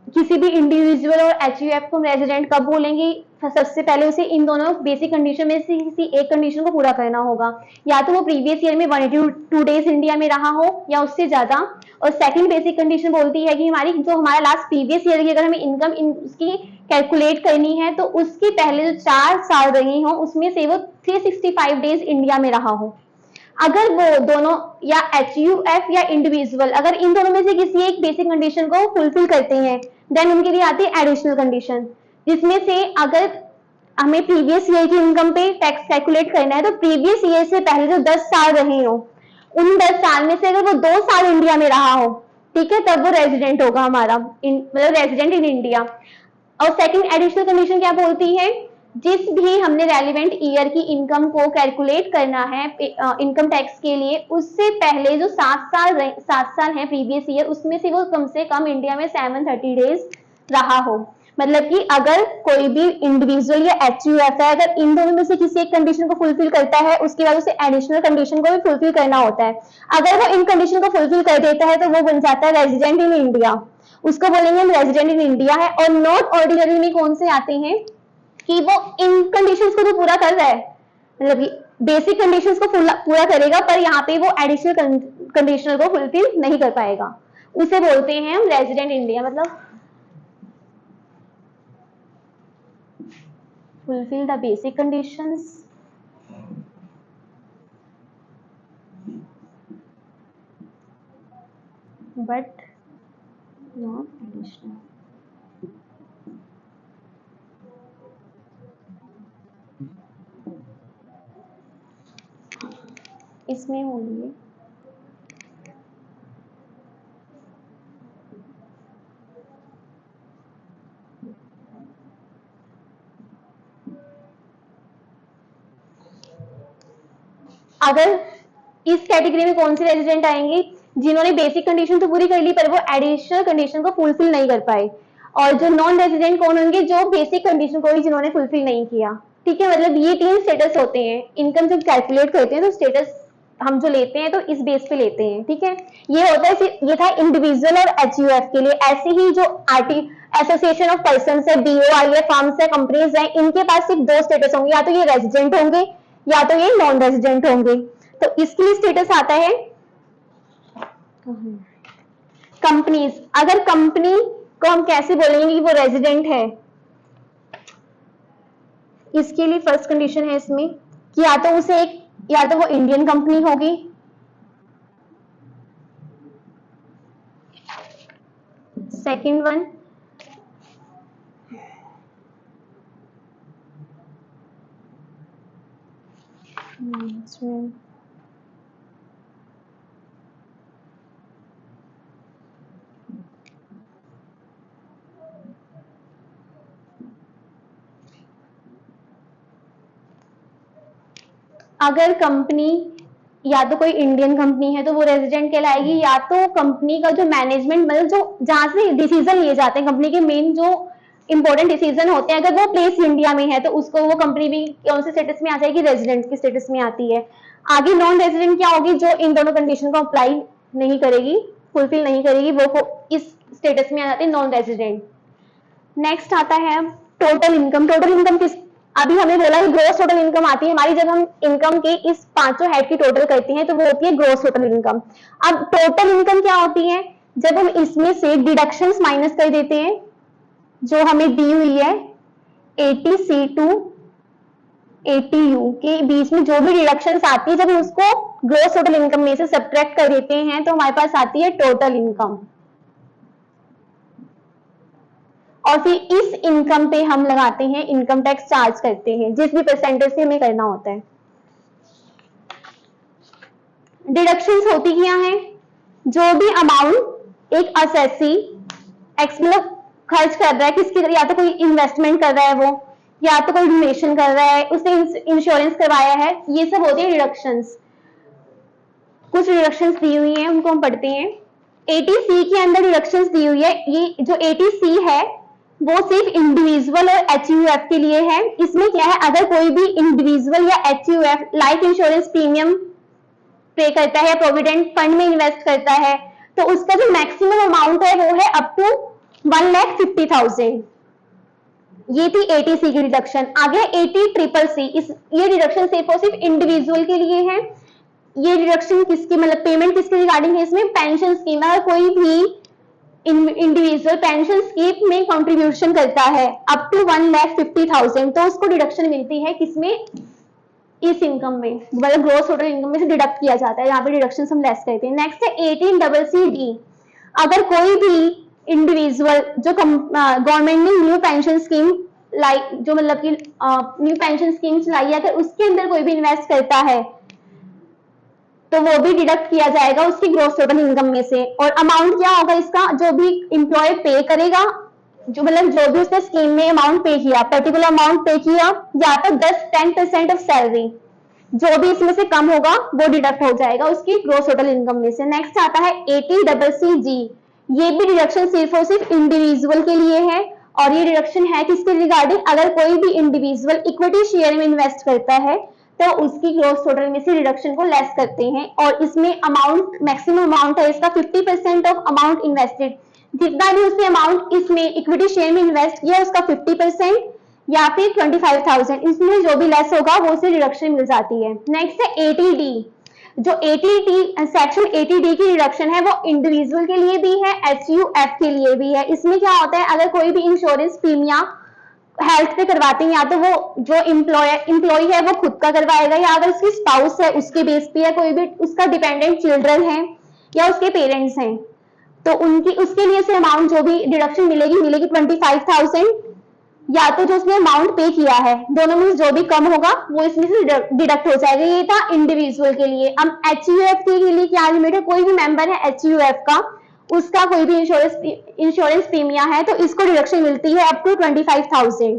किसी भी इंडिविजुअल और एचयूएफ को रेजिडेंट कब बोलेंगे? सबसे पहले उसे इन दोनों बेसिक कंडीशन में से किसी एक कंडीशन को पूरा करना होगा, या तो वो प्रीवियस ईयर में 182 डेज इंडिया में रहा हो या उससे ज्यादा। और सेकंड बेसिक कंडीशन बोलती है कि हमारी जो हमारा लास्ट प्रीवियस ईयर की अगर हमें इनकम उसकी कैलकुलेट करनी है तो उसके पहले जो 4 साल रही हो उसमें से वो 365 डेज इंडिया में रहा हो। अगर वो दोनों या एचयूएफ या इंडिविजुअल अगर इन दोनों में से किसी एक बेसिक कंडीशन को फुलफिल करते हैं देन उनके लिए आती है एडिशनल कंडीशन, जिसमें से अगर हमें प्रीवियस ईयर की इनकम पे टैक्स कैलकुलेट करना है तो प्रीवियस ईयर से पहले जो 10 साल रहे हो उन 10 साल में से अगर वो 2 साल इंडिया में रहा हो, ठीक है, तब वो रेजिडेंट होगा हमारा, मतलब रेजिडेंट इन इंडिया। और सेकंड एडिशनल कंडीशन क्या बोलती है? जिस भी हमने रेलिवेंट ईयर की इनकम को कैलकुलेट करना है इनकम टैक्स के लिए, उससे पहले जो 7 साल है प्रीवियस ईयर उसमें से वो कम से कम इंडिया में 730 डेज रहा हो। मतलब कि अगर कोई भी इंडिविजुअल या एचयूएफ है अगर इन दोनों में से किसी एक कंडीशन को फुलफिल करता है उसके बाद उसे एडिशनल कंडीशन को भी फुलफिल करना होता है। अगर वो इन कंडीशन को फुलफिल कर देता है तो वो बन जाता है रेजिडेंट इन इंडिया, उसको बोलेंगे हम रेजिडेंट इन इंडिया है। और नॉट ऑर्डिनरी में कौन से आते हैं कि वो इन कंडीशंस को तो पूरा कर रहा है, मतलब बेसिक कंडीशंस को पूरा करेगा पर यहाँ पे वो एडिशनल कंडीशनल को फुलफिल नहीं कर पाएगा, उसे बोलते हैं हम रेजिडेंट इंडिया। मतलब fulfill the basic conditions but not additional। इसमें होंगे अगर इस कैटेगरी में कौन से रेजिडेंट आएंगे? जिन्होंने बेसिक कंडीशन तो पूरी कर ली पर वो एडिशनल कंडीशन को फुलफिल नहीं कर पाए। और जो नॉन रेजिडेंट कौन होंगे? जो बेसिक कंडीशन को ही जिन्होंने फुलफिल नहीं किया, ठीक है। मतलब ये 3 स्टेटस होते हैं। इनकम जब कैलकुलेट करते हैं तो स्टेटस हम जो लेते हैं तो इस बेस पे लेते हैं, ठीक है। ये होता है, ये था इंडिविजुअल और एचयूएफ के लिए। ऐसे ही जो एसोसिएशन ऑफ पर्सन है, बीओआई है, फर्म्स है, कंपनीज है, इनके पास सिर्फ 2 स्टेटस होंगे, या तो ये रेजिडेंट होंगे या तो ये नॉन रेजिडेंट होंगे। तो इसके लिए स्टेटस आता है कंपनीज। अगर कंपनी को हम कैसे बोलेंगे कि वो रेजिडेंट है? इसके लिए फर्स्ट कंडीशन है इसमें कि या तो वो इंडियन कंपनी होगी, सेकंड वन अगर कंपनी या तो कोई इंडियन कंपनी है तो वो रेजिडेंट कहलाएगी, या तो कंपनी का जो मैनेजमेंट मतलब जो जहां से डिसीजन लिए जाते हैं कंपनी के मेन जो इंपॉर्टेंट डिसीजन होते हैं, अगर वो प्लेस इंडिया में है तो उसको वो कंपनी भी कौन से स्टेटस में आ जाएगी? रेजिडेंट की स्टेटस में आती है। आगे नॉन रेजिडेंट क्या होगी? जो इन दोनों कंडीशन को अप्लाई नहीं करेगी, फुलफिल नहीं करेगी, वो इस स्टेटस में आ जाती है नॉन रेजिडेंट। नेक्स्ट आता है टोटल इनकम। टोटल इनकम किस, अभी हमें बोला कि ग्रोस टोटल इनकम आती है हमारी। जब हम इनकम के इस 5 हेड की टोटल करते हैं तो वो होती है ग्रोस टोटल इनकम। अब टोटल इनकम क्या होती है? जब हम इसमें से डिडक्शंस माइनस कर देते हैं जो हमें दी हुई है 80C टू 80U के बीच में जो भी डिडक्शंस आती है, जब हम उसको ग्रोस टोटल इनकम में से सब्ट्रैक्ट कर देते हैं तो हमारे पास आती है टोटल इनकम। और फिर इस इनकम पे हम लगाते हैं इनकम टैक्स चार्ज करते हैं जिस भी परसेंटेज से हमें करना होता है। डिडक्शंस होती क्या है? जो भी अमाउंट एक असेसी मतलब खर्च कर रहा है किसकी, या तो कोई इन्वेस्टमेंट कर रहा है वो, या तो कोई डोनेशन कर रहा है, उसने इंश्योरेंस करवाया है, ये सब होती है डिडक्शंस। कुछ डिडक्शंस दी हुई हैं उनको हम पढ़ते हैं। 80C के अंदर डिडक्शंस दी हुई है। ये जो 80C है वो सिर्फ इंडिविजुअल और एचयूएफ के लिए है। इसमें क्या है, अगर कोई भी इंडिविजुअल या एचयूएफ लाइफ इंश्योरेंस प्रीमियम पे करता है, प्रोविडेंट फंड में इन्वेस्ट करता है, तो उसका जो मैक्सिमम अमाउंट है वो है अप टू 1,50,000। ये थी एटीसी की डिडक्शन। आगे 80CCC, ये डिडक्शन सिर्फ और सिर्फ इंडिविजुअल के लिए है। ये डिडक्शन किसकी, मतलब पेमेंट किसके रिगार्डिंग है, इसमें पेंशन स्कीम, अगर कोई भी इंडिविजुअल पेंशन स्कीम में कंट्रीब्यूशन करता है अप टू 1,50,000 तो उसको डिडक्शन मिलती है किसमें, इस इनकम में, मतलब ग्रोस टोटल इनकम में से डिडक्ट किया जाता है। यहाँ पे डिडक्शन हम लेस करते हैं। नेक्स्ट है 18CCD। अगर कोई भी इंडिविजुअल जो गवर्नमेंट ने न्यू पेंशन स्कीम लाइक, जो मतलब कि न्यू पेंशन स्कीम चलाई है, अगर उसके अंदर कोई भी इन्वेस्ट करता है तो वो भी डिडक्ट किया जाएगा उसकी ग्रोस टोटल इनकम में से। और अमाउंट क्या होगा इसका, जो भी एम्प्लॉय पे करेगा, जो मतलब जो भी उसने स्कीम में अमाउंट पे किया, पर्टिकुलर अमाउंट पे किया, या तो 10% ऑफ सैलरी, जो भी इसमें से कम होगा वो डिडक्ट हो जाएगा उसकी ग्रोस टोटल इनकम में से। नेक्स्ट आता है 80CCG। ये भी डिडक्शन सिर्फ और सिर्फ इंडिविजुअल के लिए है, और ये डिडक्शन है किसके रिगार्डिंग, अगर कोई भी इंडिविजुअल इक्विटी शेयर में इन्वेस्ट करता है तो उसकी ग्रोस टोटल में से डिडक्शन को लेस करते हैं। और इसमें अमाउंट, मैक्सिमम अमाउंट है इसका 50% ऑफ अमाउंट इन्वेस्टेड। जितना भी उसने अमाउंट इसमें इक्विटी शेयर में इन्वेस्ट किया उसका 50% या फिर 25,000, इसमें जो भी लेस होगा वो से डिडक्शन मिल जाती है। नेक्स्ट है 80D। जो 80D सेक्शन 80D की डिडक्शन है वो इंडिविजुअल के लिए भी है, एचयूएफ के लिए भी है। इसमें क्या होता है, अगर कोई भी इंश्योरेंस प्रीमियम हेल्थ पे करवाते हैं, या तो वो जो एम्प्लॉय है वो खुद का करवाएगा, या अगर उसकी स्पाउस है उसके बेस पे, या कोई भी उसका डिपेंडेंट चिल्ड्रन है या उसके पेरेंट्स हैं, तो उनकी उसके लिए से अमाउंट जो भी डिडक्शन मिलेगी 25,000, या तो जो उसने अमाउंट पे किया है, दोनों में जो भी कम होगा वो इसमें से डिडक्ट हो जाएगा। ये था इंडिविजुअल के लिए। अब एचयूएफ के लिए क्या लिमिट है, कोई भी मेंबर है एचयूएफ का, उसका कोई भी इंश्योरेंस प्रीमियम है तो इसको डिडक्शन मिलती है अप टू 25,000।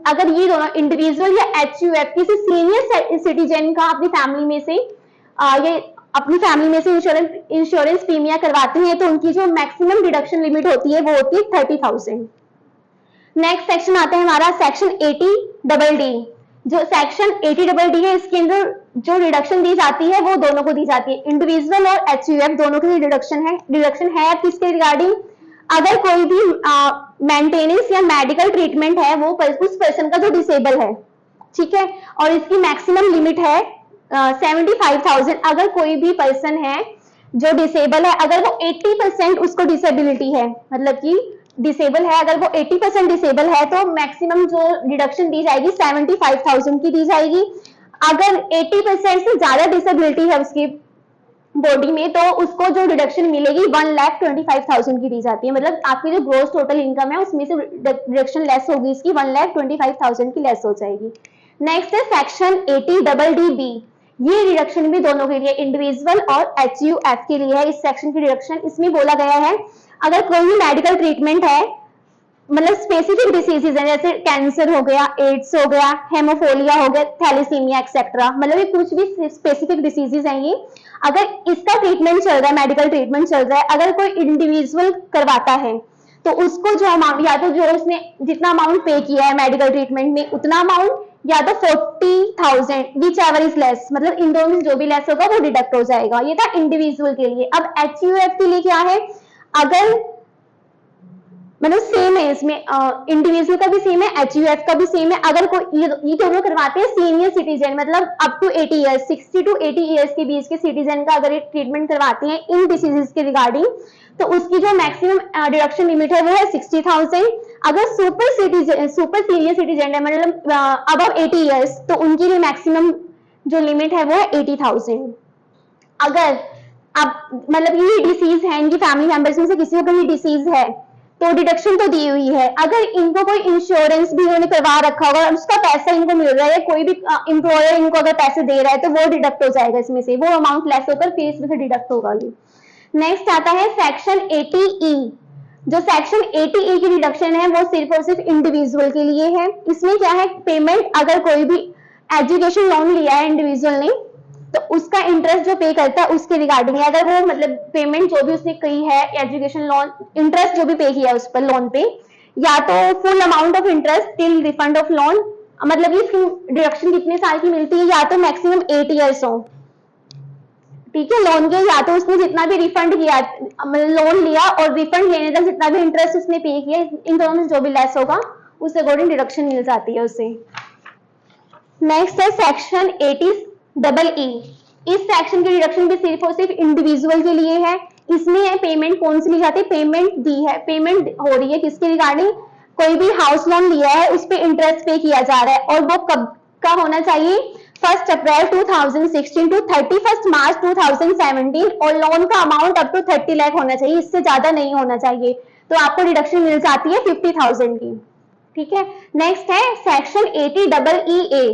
अगर ये दोनों इंडिविजुअल या एचयूएफ किसी सीनियर सिटीजन का अपनी फैमिली में से इंश्योरेंस प्रीमियम करवाते हैं तो उनकी जो मैक्सिमम डिडक्शन लिमिट होती है वो होती है 30,000। नेक्स्ट सेक्शन आता है हमारा सेक्शन 80DD। जो सेक्शन 80DD है, इसके अंदर जो डिडक्शन दी जाती है वो दोनों को दी जाती है, इंडिविजुअल और एचयूएफ दोनों के लिए डिडक्शन है किसके रिगार्डिंग, अगर कोई भी मेंटेनेंस या मेडिकल ट्रीटमेंट है वो उस पर्सन का जो डिसेबल है, ठीक है, और इसकी मैक्सिमम लिमिट है 75,000। अगर कोई भी पर्सन है जो डिसेबल है, अगर वो 80% उसको डिसेबिलिटी है, मतलब कि डिसेबल है, अगर वो 80% डिसेबल है तो मैक्सिमम जो डिडक्शन दी जाएगी 75,000 की दी जाएगी। अगर 80% से ज्यादा डिसेबिलिटी है उसकी बॉडी में तो उसको जो डिडक्शन मिलेगी 1,25,000 की दी जाती है। मतलब आपकी जो ग्रोस टोटल इनकम है उसमें से डिडक्शन लेस होगी, इसकी 1,25,000 की लेस हो जाएगी। नेक्स्ट है सेक्शन 80DD। ये डिडक्शन भी दोनों के लिए, इंडिविजुअल और एचयूएफ के लिए है। इस सेक्शन की डिडक्शन इसमें बोला गया है, अगर कोई भी मेडिकल ट्रीटमेंट है, मतलब स्पेसिफिक डिसीजेज है, जैसे कैंसर हो गया, एड्स हो गया, हेमोफोलिया हो गया, थैलेसीमिया एक्सेट्रा, मतलब ये कुछ भी स्पेसिफिक डिसीजेज हैं ये, अगर इसका ट्रीटमेंट चल रहा है, मेडिकल ट्रीटमेंट चल रहा है, अगर कोई इंडिविजुअल करवाता है तो उसको जो अमाउंट, या तो जो उसने जितना अमाउंट पे किया है मेडिकल ट्रीटमेंट में उतना अमाउंट, या तो 40,000 विच एवर इज लेस, मतलब इन दोनों में जो भी लेस होगा वो डिडक्ट हो जाएगा। ये था इंडिविजुअल के लिए। अब एचयूएफ के लिए क्या है, अगर मतलब सेम है इसमें, इंडिविजुअल का भी सेम है, एचयूएफ का भी सेम है। अगर कोई ये दोनों करवाते हैं सीनियर सिटीजन, मतलब up to 80 years, 60 to 80 years के बीच के सिटीजन का अगर ये ट्रीटमेंट करवाते हैं इन डिसीजेस के रिगार्डिंग, तो उसकी जो मैक्सिमम डिडक्शन लिमिट है वो है 60,000। अगर सुपर सीनियर सिटीजन है, मतलब अबव 80 ईयर्स, तो उनकी लिए मैक्सिमम जो लिमिट है वो है 80,000। अगर अब मतलब ये डिसीज है, इनकी फैमिली मेंबर्स में से किसी को भी डिसीज है तो डिडक्शन तो दी हुई है। अगर इनको कोई इंश्योरेंस भी उन्होंने करवा रखा होगा और उसका पैसा इनको मिल रहा है, कोई भी एम्प्लॉयर इनको अगर पैसे दे रहा है तो वो डिडक्ट हो जाएगा इसमें से, वो अमाउंट लेस होकर फिर इसमें से डिडक्ट होगा ये। नेक्स्ट आता है सेक्शन 80E। जो सेक्शन 80E की डिडक्शन है वो सिर्फ और सिर्फ इंडिविजुअल के लिए है। इसमें क्या है, पेमेंट अगर कोई भी एजुकेशन लोन लिया है इंडिविजुअल ने तो उसका इंटरेस्ट जो पे करता है उसके रिगार्डिंग है। अगर वो मतलब पेमेंट जो भी उसने की है एजुकेशन लोन इंटरेस्ट जो भी पे किया है उस पर लोन पे, या तो full amount of interest till refund of loan, मतलब ये डिडक्शन कितने साल की मिलती है, या तो मैक्सिमम 8 ईयर्स हो, ठीक है, लोन के, या तो उसने जितना भी रिफंड किया मतलब लोन लिया और रिफंड लेने तक जितना भी इंटरेस्ट उसने पे किया, इन दोनों में जो भी लेस होगा उस अकॉर्डिंग डिडक्शन मिल जाती है उसे। नेक्स्ट है सेक्शन 80EE। इस सेक्शन की डिडक्शन भी सिर्फ और सिर्फ इंडिविजुअल के लिए है। इसमें है पेमेंट कौन सी ली जाती है, पेमेंट दी है, पेमेंट हो रही है किसके रिगार्डिंग, कोई भी हाउस लोन लिया है उस पर इंटरेस्ट पे किया जा रहा है, और वो कब का होना चाहिए, 1 अप्रैल 2016 टू 31 मार्च 2017, और लोन का अमाउंट अप टू 30 लाख होना चाहिए, इससे ज्यादा नहीं होना चाहिए, तो आपको डिडक्शन मिल जाती है 50,000 की, ठीक है। नेक्स्ट है सेक्शन 80EE।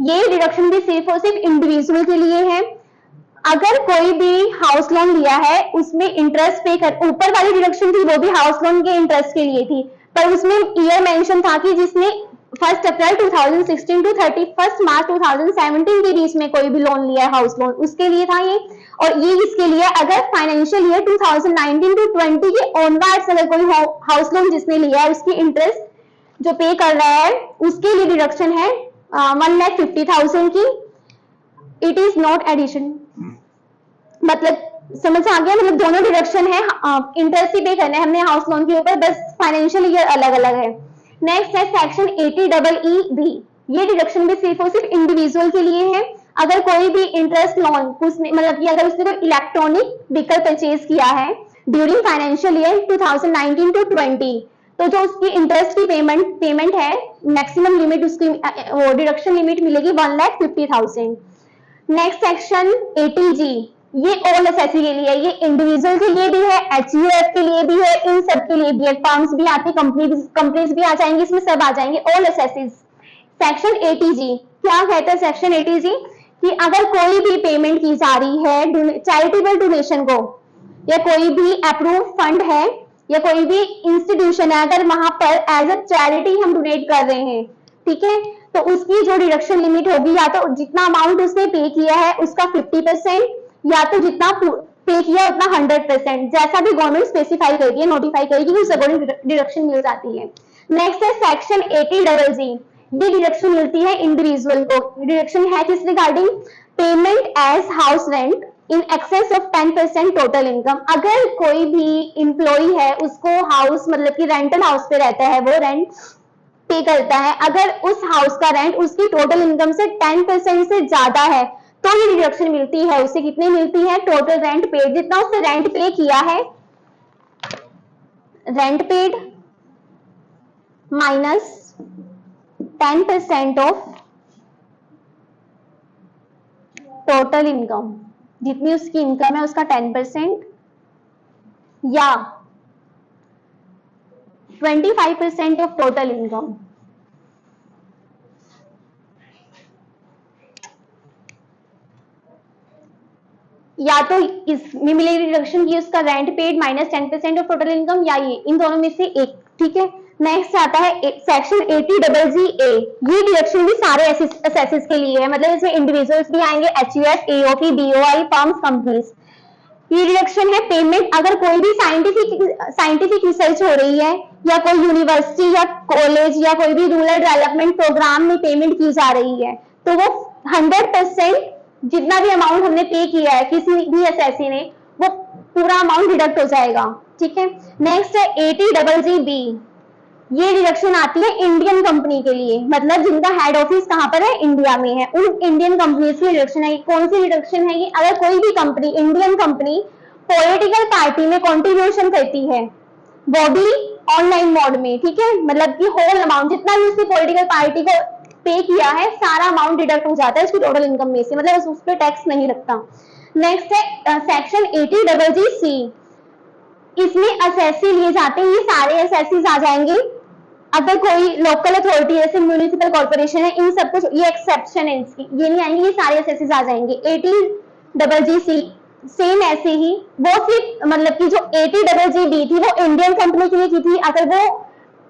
ये डिडक्शन भी सिर्फ और सिर्फ इंडिविजुअल के लिए है। अगर कोई भी हाउस लोन लिया है उसमें इंटरेस्ट पे कर, ऊपर वाली डिडक्शन थी वो भी हाउस लोन के इंटरेस्ट के लिए थी, पर उसमें ईयर मेंशन था कि जिसने 1 अप्रैल 2016 टू 31 मार्च 2017 के बीच में कोई भी लोन लिया है हाउस लोन, उसके लिए था ये। और ये इसके लिए अगर फाइनेंशियल ईयर 2019 टू 20 के ऑनवर्ड्स अगर कोई हाउस लोन जिसने लिया है उसकी इंटरेस्ट जो पे कर रहा है उसके लिए डिडक्शन है 1,50,000 की। इट इज नॉट एडिशन, मतलब समझ आ गया, मतलब दोनों डिडक्शन है, इंटरेस्ट ही पे करना है हमने हाउस लोन के ऊपर, बस फाइनेंशियल ईयर अलग अलग है। नेक्स्ट है सेक्शन 80EE। ये डिडक्शन भी सिर्फ और सिर्फ इंडिविजुअल के लिए है। अगर कोई भी इंटरेस्ट लोन उसने मतलब कि अगर उसने कोई इलेक्ट्रॉनिक व्हीकल परचेज किया है ड्यूरिंग फाइनेंशियल ईयर 2019 टू 20, तो जो उसकी इंटरेस्ट की पेमेंट है मैक्सिमम लिमिट उसकी वो डिडक्शन लिमिट मिलेगी 1,50,000। Next section 80G। ये ऑल एसएससी के लिए है, ये इंडिविजुअल के लिए भी है, एचयूएफ के लिए भी है, इन सब के लिए भी है, फर्म्स भी आती, कंपनीज भी आ जाएंगी, इसमें सब आ जाएंगे ऑल एसएससी। सेक्शन 80G क्या कहता है सेक्शन 80G कि अगर कोई भी पेमेंट की जा रही है चैरिटेबल डोनेशन को, या कोई भी अप्रूव फंड है या कोई भी इंस्टीट्यूशन है, अगर वहां पर एज अ चैरिटी हम डोनेट कर रहे हैं, ठीक है, तो उसकी जो डिडक्शन लिमिट होगी या तो जितना अमाउंट उसने पे किया है उसका 50%, या तो जितना पे किया उतना 100%, जैसा भी गवर्नमेंट स्पेसिफाई करेगी नोटिफाई करेगी उस अकॉर्डिंग डिडक्शन मिल जाती है। नेक्स्ट है सेक्शन 80G। ये डिडक्शन मिलती है इंडिविजुअल को। डिडक्शन है किस regarding, payment as house rent in excess of 10% total income. अगर कोई भी इंप्लॉई है उसको हाउस मतलब कि रेंटल हाउस पे रहता है, वो रेंट पे करता है, अगर उस हाउस का रेंट उसकी टोटल इनकम से 10% से ज्यादा है तो ये डिडक्शन मिलती है उसे। कितनी मिलती है, टोटल रेंट पेड, जितना उसने रेंट पे किया है, rent paid minus 10% of total income, जितनी उसकी इनकम है उसका 10%, या 25% ऑफ टोटल इनकम। या तो इसमें मिलेगी डिडक्शन की उसका rent paid minus 10% of total income, या ये इन दोनों में से एक, ठीक है। नेक्स्ट आता है सेक्शन 80GA। ये डिडक्शन भी सारे एसेसेस के लिए है, मतलब इसमें इंडिविजुअल्स भी आएंगे, HUF, AOP, BOI, firms, companies. ये डिडक्शन है पेमेंट अगर कोई भी साइंटिफिक रिसर्च हो रही है या कोई यूनिवर्सिटी या कॉलेज या कोई भी रूरल डेवलपमेंट प्रोग्राम में पेमेंट की जा रही है, तो वो 100% जितना भी अमाउंट हमने पे किया है किसी भी एसएससी ने वो पूरा अमाउंट डिडक्ट हो जाएगा, ठीक है। नेक्स्ट है 80GB। ये डिडक्शन आती है इंडियन कंपनी के लिए, मतलब जिनका हेड ऑफिस कहां पर है, इंडिया में है, उन इंडियन कंपनीज की डिडक्शन है। कौन सी डिडक्शन है ये, अगर कोई भी company Indian company political party में कंट्रीब्यूशन करती है, वो भी ऑनलाइन मोड में, ठीक है, मतलब कि होल अमाउंट जितना भी उसकी पॉलिटिकल पार्टी को पे किया है सारा अमाउंट डिडक्ट हो जाता है उसकी टोटल इनकम में से, मतलब उस पर टैक्स नहीं लगता। नेक्स्ट है सेक्शन 80GC। इसमें असेसी लिए जाते हैं, ये सारे असेसीज आ जाएंगे। अगर कोई लोकल अथॉरिटी जैसे म्यूनिसिपल कॉर्पोरेशन है, इन सब कुछ ये एक्सेप्शन है इसकी, ये नहीं आएंगे, ये सारे असेसीज आ जाएंगे। 80GC सेम ऐसे ही, वो सिर्फ मतलब कि जो 80GB थी वो इंडियन कंपनी के लिए की थी, अगर वो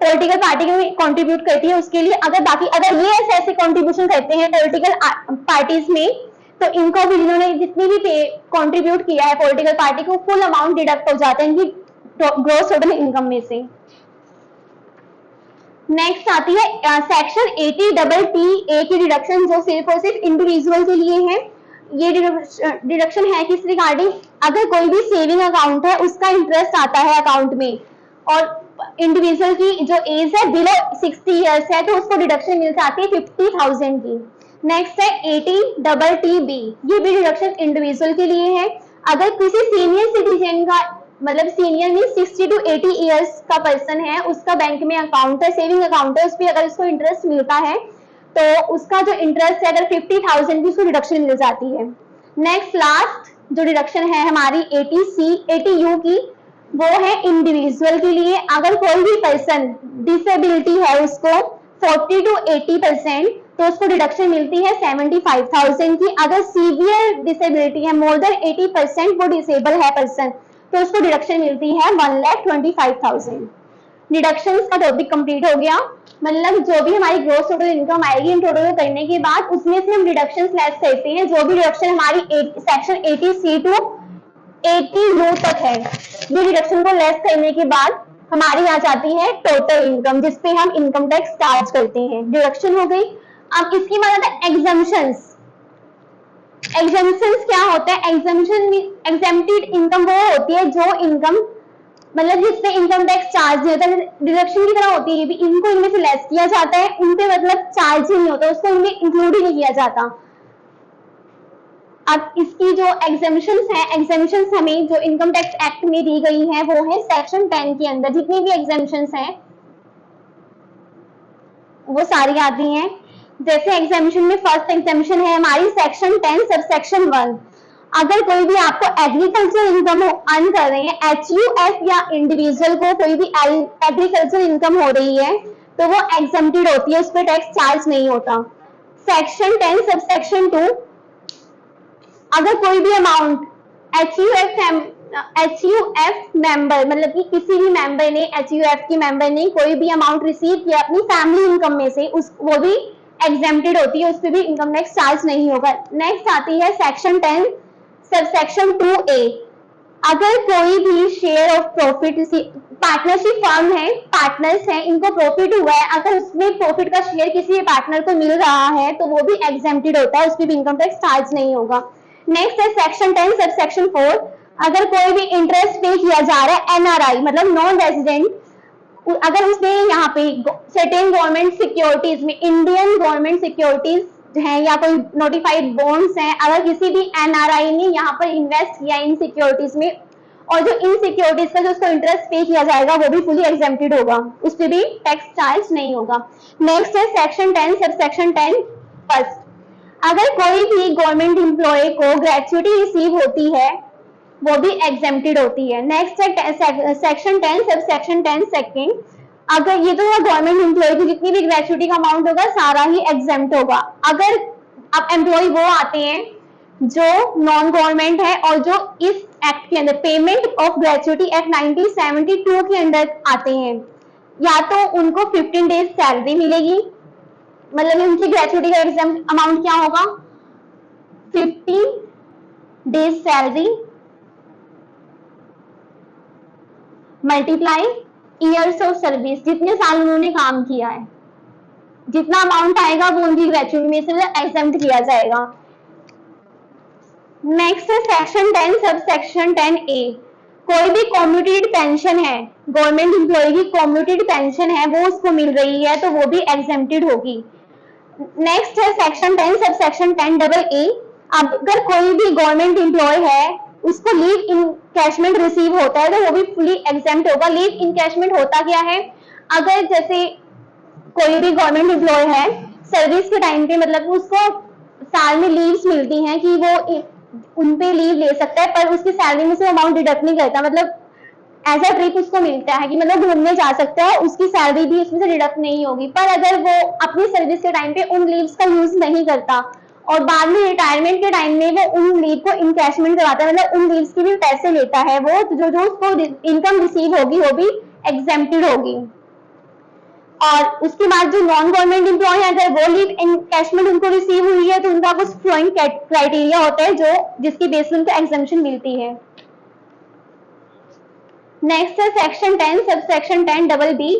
पॉलिटिकल पार्टी में कंट्रीब्यूट करती है उसके लिए। अगर बाकी अगर ये ऐसे कंट्रीब्यूशन करते हैं पॉलिटिकल पार्टीज में तो इनको भी इन्होंने जितनी भी कंट्रीब्यूट किया है पॉलिटिकल पार्टी को, फुल अमाउंट डिडक्ट हो जाता है इनकी ग्रॉस टोटल इनकम में से। नेक्स्ट आती है सेक्शन 80TT की डिडक्शन, जो सिर्फ और सिर्फ इंडिविजुअल के लिए है। ये डिडक्शन है किस रिगार्डिंग, अगर कोई भी सेविंग अकाउंट है उसका इंटरेस्ट आता है अकाउंट में और इंडिविजुअल की जो एज है बिलो 60 इयर्स है तो उसको डिडक्शन मिल जाती है 50,000 की। नेक्स्ट है 80TTB, ये भी डिडक्शन इंडिविजुअल के लिए है। अगर किसी सीनियर सिटीजन का, मतलब सीनियर में 60 to 80 इयर्स का पर्सन है, उसका बैंक में अकाउंट है, सेविंग अकाउंट है, उस पर अगर उसको इंटरेस्ट मिलता है तो उसका जो इंटरेस्ट है अगर 50,000 की उसको डिडक्शन मिल जाती है। नेक्स्ट लास्ट जो डिडक्शन है हमारी 80U की, वो है इंडिविजुअल के लिए। अगर कोई भी पर्सन डिसेबिलिटी है उसको 40 to 80% तो उसको डिडक्शन मिलती है 75,000 की। अगर सीवियर डिसेबिलिटी है, मोर देन 80% वो डिसेबल है पर्सन, तो उसको डिडक्शन मिलती है 1,25,000। डिडक्शंस का टॉपिक कंप्लीट हो गया। मतलब जो भी हमारी ग्रॉस टोटल इनकम आएगी इन टोटल को करने के बाद उसमें से हम डिडक्शंस लेस करते हैं। जो भी डिडक्शन हमारी सेक्शन 80C to 80U तक है, ये डिडक्शन को लेस करने के बाद हमारी आ जाती है टोटल इनकम, जिसपे हम इनकम टैक्स चार्ज करते हैं। डिडक्शन हो गई। अब इसकी बात है एग्जम्पशंस। एग्जम्पशंस क्या होता है? एग्जेम्प्टेड इनकम वो होती है जो इनकम, मतलब जिसपे इनकम टैक्स चार्ज नहीं होता, डिडक्शन की तरह होती है, ये भी इनको इनमें से लेस किया जाता है, उनपे मतलब चार्ज ही नहीं होता, उसको इनमें इंक्लूड ही नहीं किया जाता। अब इसकी जो एग्जेम्पशंस है, एग्जेम्पशंस हमें जो इनकम टैक्स एक्ट में दी गई है वो है सेक्शन 10 के अंदर। जितनी भी एग्जेम्पशंस हैं वो सारी आती हैं। जैसे एग्जेम्पशन में फर्स्ट एग्जेम्पशन है हमारी सेक्शन 10 सबसेक्शन 1। अगर कोई भी आपको एग्रीकल्चर इनकम अर्न कर रहे हैं, HUF या इंडिविजुअल को कोई भी एग्रीकल्चर इनकम हो रही है तो वो एग्जेम्प्टेड होती है, उस पर टैक्स चार्ज नहीं होता। सेक्शन 10 सबसेक्शन 2, अगर कोई भी अमाउंट HUF मेंबर, मतलब कि किसी भी मेंबर ने, HUF की मेंबर ने कोई भी अमाउंट रिसीव किया अपनी फैमिली इनकम में से, वो भी एग्जेम्प्टेड होती है, उस पर भी इनकम टैक्स चार्ज नहीं होगा। नेक्स्ट आती है सेक्शन 10 सबसेक्शन 2A। अगर कोई भी share of profit, partnership firm है, पार्टनर्स हैं, इनको प्रॉफिट हुआ है, अगर उसमें प्रॉफिट का शेयर किसी पार्टनर को मिल रहा है तो वो भी एग्जेम्प्टेड होता है, उस पर भी इनकम टैक्स चार्ज नहीं होगा। नेक्स्ट है सेक्शन 10 सबसेक्शन 4। अगर कोई भी इंटरेस्ट पे किया जा रहा है NRI, मतलब नॉन रेजिडेंट, अगर उसने यहाँ पे सर्टेन गवर्नमेंट सिक्योरिटीज में, इंडियन गवर्नमेंट सिक्योरिटीज हैं या कोई नोटिफाइड बॉन्ड्स हैं, अगर किसी भी NRI ने यहाँ पर इन्वेस्ट किया इन सिक्योरिटीज में, और जो इन सिक्योरिटीज का जो उसको इंटरेस्ट पे किया जाएगा वो भी फुली एग्जेम्प्टेड होगा, उस पर भी टैक्स चार्ज नहीं होगा। नेक्स्ट है सेक्शन 10 सबसेक्शन 10 फर्स्ट। अगर कोई भी गवर्नमेंट एम्प्लॉय को ग्रेच्युटी रिसीव होती है वो भी एग्जेम्प्टेड होती है। नेक्स्ट है सेक्शन 10 सबसेक्शन 10 सेकंड। अगर ये तो गवर्नमेंट एम्प्लॉय की जितनी भी ग्रेच्युटी का अमाउंट होगा सारा ही एग्जेम्प्ट होगा। अगर अब एम्प्लॉय वो आते हैं जो नॉन गवर्नमेंट है और जो इस एक्ट के अंदर पेमेंट ऑफ ग्रेच्युटी एक्ट 1972 के अंदर आते हैं, या तो उनको 15 डेज सैलरी मिलेगी, मतलब उनकी ग्रेच्युटी का एग्जेम्प्ट अमाउंट क्या होगा, 15 days salary multiply years of service, जितने साल उन्होंने काम किया है, जितना अमाउंट आएगा वो उनकी ग्रेच्युटी में से एग्जेम्प्ट किया जाएगा। नेक्स्ट है सेक्शन 10 सबसेक्शन 10A। कोई भी कम्यूटेड पेंशन है, गवर्नमेंट एम्प्लॉय की कम्यूटेड पेंशन है, वो उसको मिल रही है तो वो भी एग्जेम्प्टेड होगी। नेक्स्ट है सेक्शन 10 सबसेक्शन 10AA। अगर कोई भी गवर्नमेंट एम्प्लॉय है उसको लीव इनकैशमेंट रिसीव होता है तो वो भी फुली एग्जेम्प्ट होगा। लीव इनकैशमेंट होता क्या है? अगर जैसे कोई भी गवर्नमेंट एम्प्लॉय है, सर्विस के टाइम पे मतलब उसको साल में लीव्स मिलती हैं कि वो उन पे लीव ले सकता है, पर उसकी सैलरी में से अमाउंट डिडक्ट नहीं करता, मतलब एज अ ट्रिप उसको मिलता है कि मतलब घूमने जा सकता है, उसकी सैलरी भी उसमें से डिडक्ट नहीं होगी। पर अगर वो अपनी सर्विस के टाइम पे उन लीव्स का यूज नहीं करता और बाद में रिटायरमेंट के टाइम में वो उन लीव को इनकैशमेंट करवाता है, मतलब उन लीव्स के भी पैसे लेता है, वो जो उसको इनकम रिसीव होगी वो भी एग्जेम्प्टेड होगी। और उसके बाद जो नॉन गवर्नमेंट एम्प्लॉय है, अगर वो लीव एनकैशमेंट उनको रिसीव हुई है तो उनका कुछ फ्लोइंग क्राइटेरिया होता है जो जिसकी बेसिस उनको एग्जम्पशन मिलती है। नेक्स्ट है section 10 sub section 10 double B.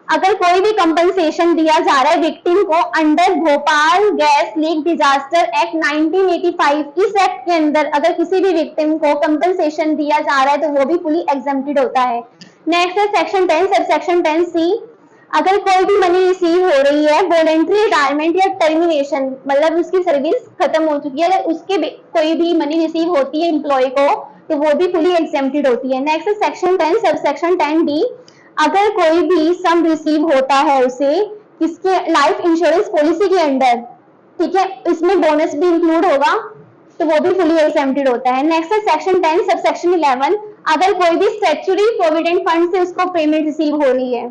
अगर कोई भी कंपनसेशन दिया जा रहा है विक्टिम को under Bhopal gas leak disaster act 1985, इस एक्ट के अंदर अगर किसी भी विक्टिम को कंपनसेशन दिया जा रहा है तो वो भी फुली एग्जम्प्टेड होता है। नेक्स्ट है सेक्शन 10 सब सेक्शन 10 सी। अगर कोई भी मनी रिसीव हो रही है वॉलेंट्री रिटायरमेंट या टर्मिनेशन, मतलब उसकी सर्विस खत्म हो चुकी है, अगर उसके कोई भी मनी रिसीव होती है एम्प्लॉय को तो वो भी फुली एग्जेम्प्टेड होती है। नेक्स्ट है सेक्शन 10 सब सेक्शन 10 डी। अगर कोई भी सम रिसीव होता है उसे किसके लाइफ इंश्योरेंस पॉलिसी के अंडर, ठीक है, इसमें बोनस भी इंक्लूड होगा तो वो भी फुली एग्जेम्प्टेड होता है। नेक्स्ट है सेक्शन 10 सब सेक्शन 11। अगर कोई भी स्टैट्यूटरी प्रोविडेंट फंड से उसको पेमेंट रिसीव हो रही है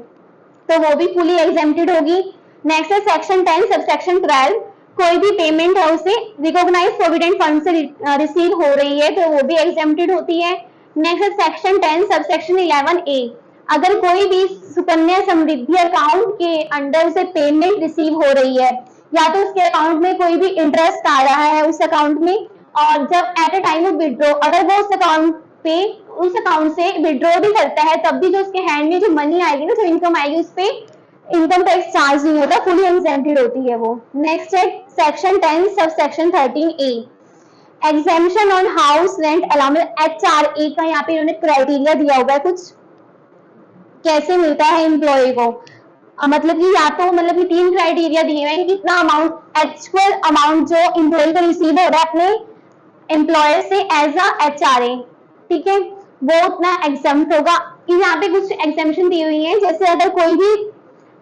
तो वो भी फुली एग्जेम्प्टेड होगी। नेक्स्ट है सेक्शन 10 सब सेक्शन 12। कोई भी पेमेंट है उसे रिकॉग्नाइज प्रोविडेंट फंड से रिसीव हो रही है तो वो भी एग्जेम्प्टेड होती है। नेक्स्ट है सेक्शन 10 सब सेक्शन 11 ए। अगर कोई भी सुकन्या समृद्धि अकाउंट के अंडर उसे पेमेंट रिसीव हो रही है या तो उसके अकाउंट में कोई भी इंटरेस्ट आ रहा है उस अकाउंट में, और जब at a time of withdraw अगर वो उस अकाउंट से विड्रॉ भी करता है तब भी जो उसके हैंड में जो मनी आएगी ना, जो इनकम आएगी, उस पर इनकम टैक्स चार्ज नहीं होता, फुली एग्जेम्प्टेड होती है वो। नेक्स्ट है section 10 sub section 13 A. Exemption on house rent allowance HRA का यहाँ पे इन्होंने क्राइटेरिया दिया हुआ है कुछ, कैसे मिलता है एम्प्लॉय को। मतलब कि या तो मतलब कि 3 क्राइटेरिया दिए हुए हैं कि कितना अमाउंट एक्चुअल अमाउंट जो एम्प्लॉय को रिसीव हो रहा है अपने एम्प्लॉयर से एज अ HRA, ठीक है, वो उतना एग्जाम्प्ट होगा। यहाँ पे कुछ एग्जाम्पशन दी हुई है, जैसे अगर कोई भी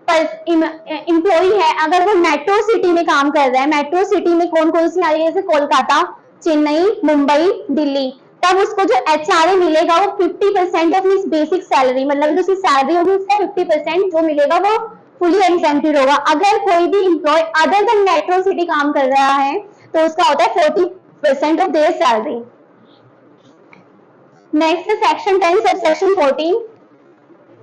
एम्प्लॉय है अगर वो मेट्रो सिटी में काम कर रहा है, मेट्रो सिटी में कौन कौन सी आ रही है जैसे कोलकाता, चेन्नई, मुंबई, दिल्ली, तब उसको जो HRA मिलेगा वो 50% ऑफ हिज बेसिक सैलरी, मतलब जो उसकी सैलरी होगी उसका 50% जो मिलेगा वो फुली एग्जेम्प्टेड होगा। अगर कोई भी employ other than metro city काम कर रहा है तो उसका होता है 40% of their salary. Next section 10 sub section 14।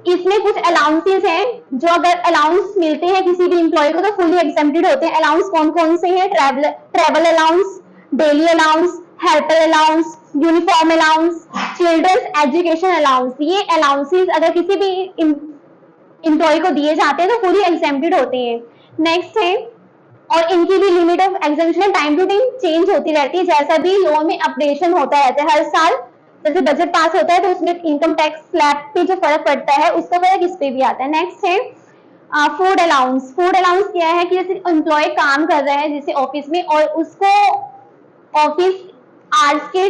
इसमें कुछ अलाउंसेस हैं जो अगर अलाउंस मिलते हैं किसी भी एम्प्लॉय को तो फुली एग्जेम्प्टेड होते हैं। अलाउंस कौन कौन से हैं? Travel allowance, daily allowance, helper allowance, uniform allowance, children's education allowance. ये अलाउंसेस अगर किसी भी एम्प्लॉय को दिए जाते हैं तो फुली एग्जेम्प्टेड होते हैं। नेक्स्ट है, और इनकी भी limit of exemption time to time change होती रहती है, जैसा भी लॉ में अपडेशन होता रहता है हर साल, जैसे बजट पास होता है तो उसमें इनकम टैक्स स्लैब पे जो फर्क पड़ता है उसका फर्क इस पे भी आता है। नेक्स्ट है फूड अलाउंस। फूड अलाउंस क्या है कि जैसे एम्प्लॉय काम कर रहा है जैसे ऑफिस में और उसको ऑफिस आवर्स के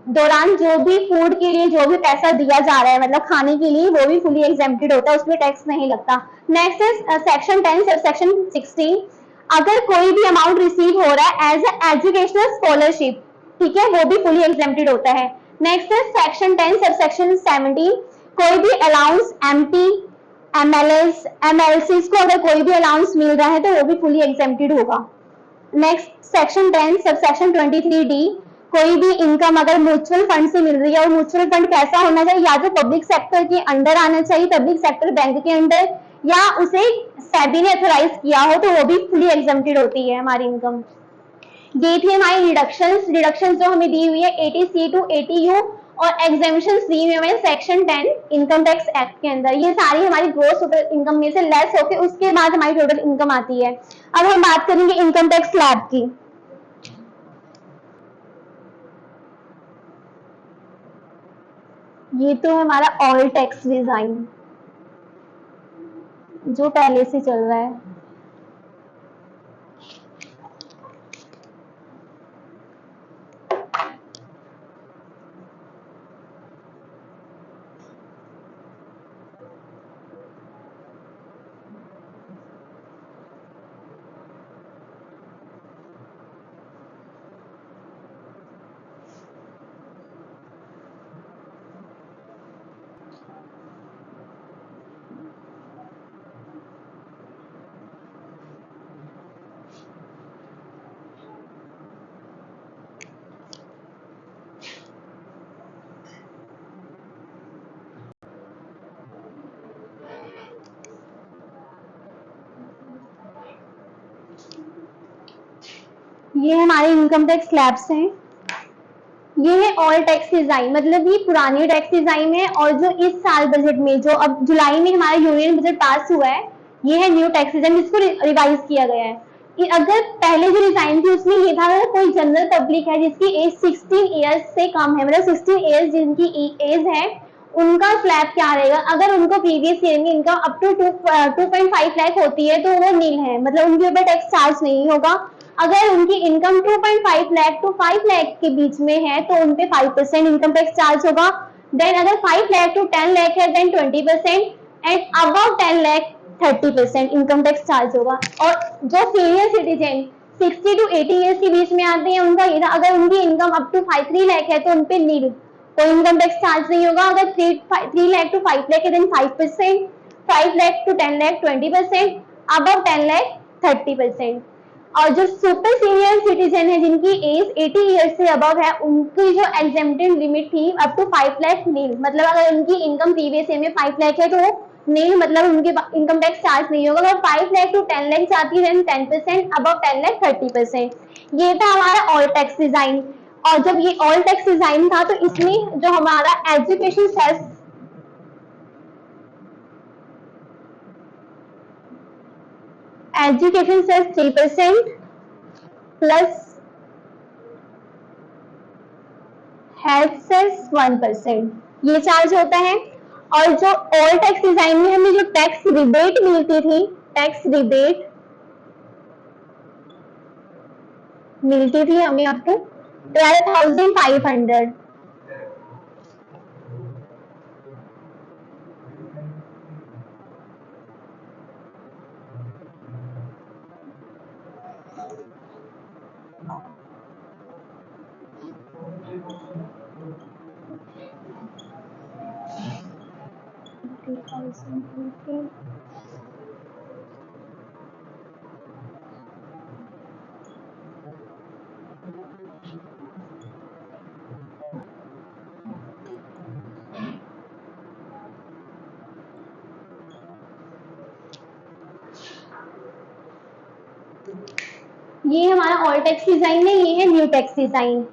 दौरान जो भी फूड के लिए जो भी पैसा दिया जा रहा है मतलब खाने के लिए, वो भी फुली एग्जेम्प्टेड होता है, उसमें टैक्स नहीं लगता। नेक्स्ट है सेक्शन 10 सेक्शन 16। अगर कोई भी अमाउंट रिसीव हो रहा है एज एजुकेशनल स्कॉलरशिप, ठीक है, वो भी फुली एग्जेम्प्टेड होता है। नेक्स्ट है सेक्शन 10 सब सेक्शन 17। कोई भी अलाउंस MP, MLS, MLCs को अगर कोई भी अलाउंस मिल रहा है तो वो भी फुली एग्जेम्प्टेड होगा। Next section 10 sub section 23D। कोई भी इनकम अगर म्यूचुअल फंड से मिल रही है, और म्यूचुअल फंड कैसा होना चाहिए, या तो पब्लिक सेक्टर के अंडर आना चाहिए, पब्लिक सेक्टर बैंक के अंडर, या उसे सेबी ने ऑथराइज किया हो तो वो भी फुली एग्जेम्प्टेड होती है हमारी इनकम। ये थी हमारी रिडक्शंस जो हमें दी हुई है 80C to 80U, और एग्जेम्पशंस दी हुई है सेक्शन 10 इनकम टैक्स एक्ट के अंदर। ये सारी हमारी ग्रोस टोटल इनकम में से लेस होकर उसके बाद हमारी टोटल इनकम आती है। अब हम बात करेंगे इनकम टैक्स स्लैब की। ये तो हमारा ऑल टैक्स डिजाइन जो पहले से चल रहा है। ये हमारे इनकम टैक्स स्लैब्स हैं। ये है ऑल टैक्स डिजाइन, मतलब ये पुरानी टैक्स डिजाइन है, और जो इस साल बजट में, जो अब जुलाई में हमारा यूनियन बजट पास हुआ है, ये है न्यू टैक्स डिजाइन, जिसको रिवाइज किया गया है। कि अगर पहले जो डिजाइन थी उसमें ये था, अगर कोई जनरल पब्लिक है जिसकी एज 16 ईयर्स से कम है, मतलब 16 ईयर्स जिनकी एज है, उनका स्लैब क्या रहेगा, अगर उनको प्रीवियस ईयर में इनकम अप टू 2.5 लाख होती है तो वो नील है, मतलब उनके ऊपर टैक्स चार्ज नहीं होगा। अगर उनकी इनकम 2.5 लाख टू 5 लाख के बीच में है तो उन पे 5% इनकम टैक्स चार्ज होगा। देन अगर 5 लाख टू 10 लाख है then 20%, and above 10 lakh 30% income tax charge होगा। और जो सीनियर सिटीजन 60 टू 80 ईयर्स के बीच में आते हैं, उनका ये, अगर उनकी इनकम अप टू 3 लाख है तो उनपे नील, कोई इनकम टैक्स चार्ज नहीं होगा। अगर 3 लाख टू 5 लाख है then 5%, 5 lakh to 10 lakh 20%, above 10 lakh 30%। और जो सुपर सीनियर सिटीजन है जिनकी एज 80 ईयर्स से अबव है, उनकी जो एग्जेम्प्टेड लिमिट थी अप टू 5 लाख नील, मतलब अगर उनकी इनकम प्रीवियस ईयर में 5 लाख है तो नील, मतलब उनके इनकम टैक्स चार्ज नहीं होगा। अगर 5 लाख टू 10 लाख जाती है 10%, अबव 10 लाख 30%। ये था हमारा ऑल टैक्स डिजाइन। और जब ये ऑल टैक्स डिजाइन था तो इसमें जो हमारा education cess education cess 3% plus health cess 1%, ये चार्ज होता है। और जो ऑल टैक्स डिजाइन में हमें जो टैक्स रिबेट मिलती थी, टैक्स रिबेट मिलती थी हमें अप टू 12,500। ये हमारा ऑल टैक्स डिजाइन है, ये है न्यू टैक्स डिजाइन।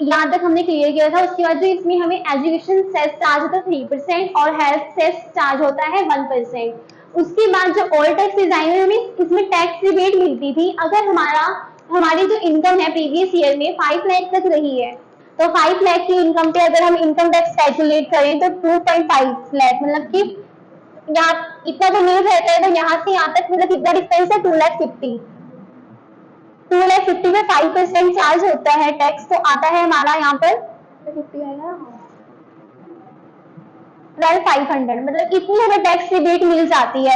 यहाँ तक हमने क्लियर किया था। उसके बाद जो इसमें हमें एजुकेशन सेस चार्ज होता है 3% और हेल्थ सेस चार्ज होता है 1%। उसके बाद जो ऑल टैक्स डिजाइन है, हमें इसमें टैक्स रिबेट मिलती थी। अगर हमारी जो इनकम है प्रीवियस ईयर में 5 लाख तक रही है, तो 5 लाख की इनकम पे अगर हम इनकम टैक्स कैलकुलेट करें तो 2.5 लाख, मतलब कि यहाँ इतना तो न्यूज रहता है, तो यहाँ से यहाँ तक मतलब कितना डिफरेंस है, 2,50,000। 2,50,000 पे 5% चार्ज होता है टैक्स, तो आता है हमारा यहाँ पर 12,500, मतलब इतनी हमें टैक्स रिबेट मिल जाती है।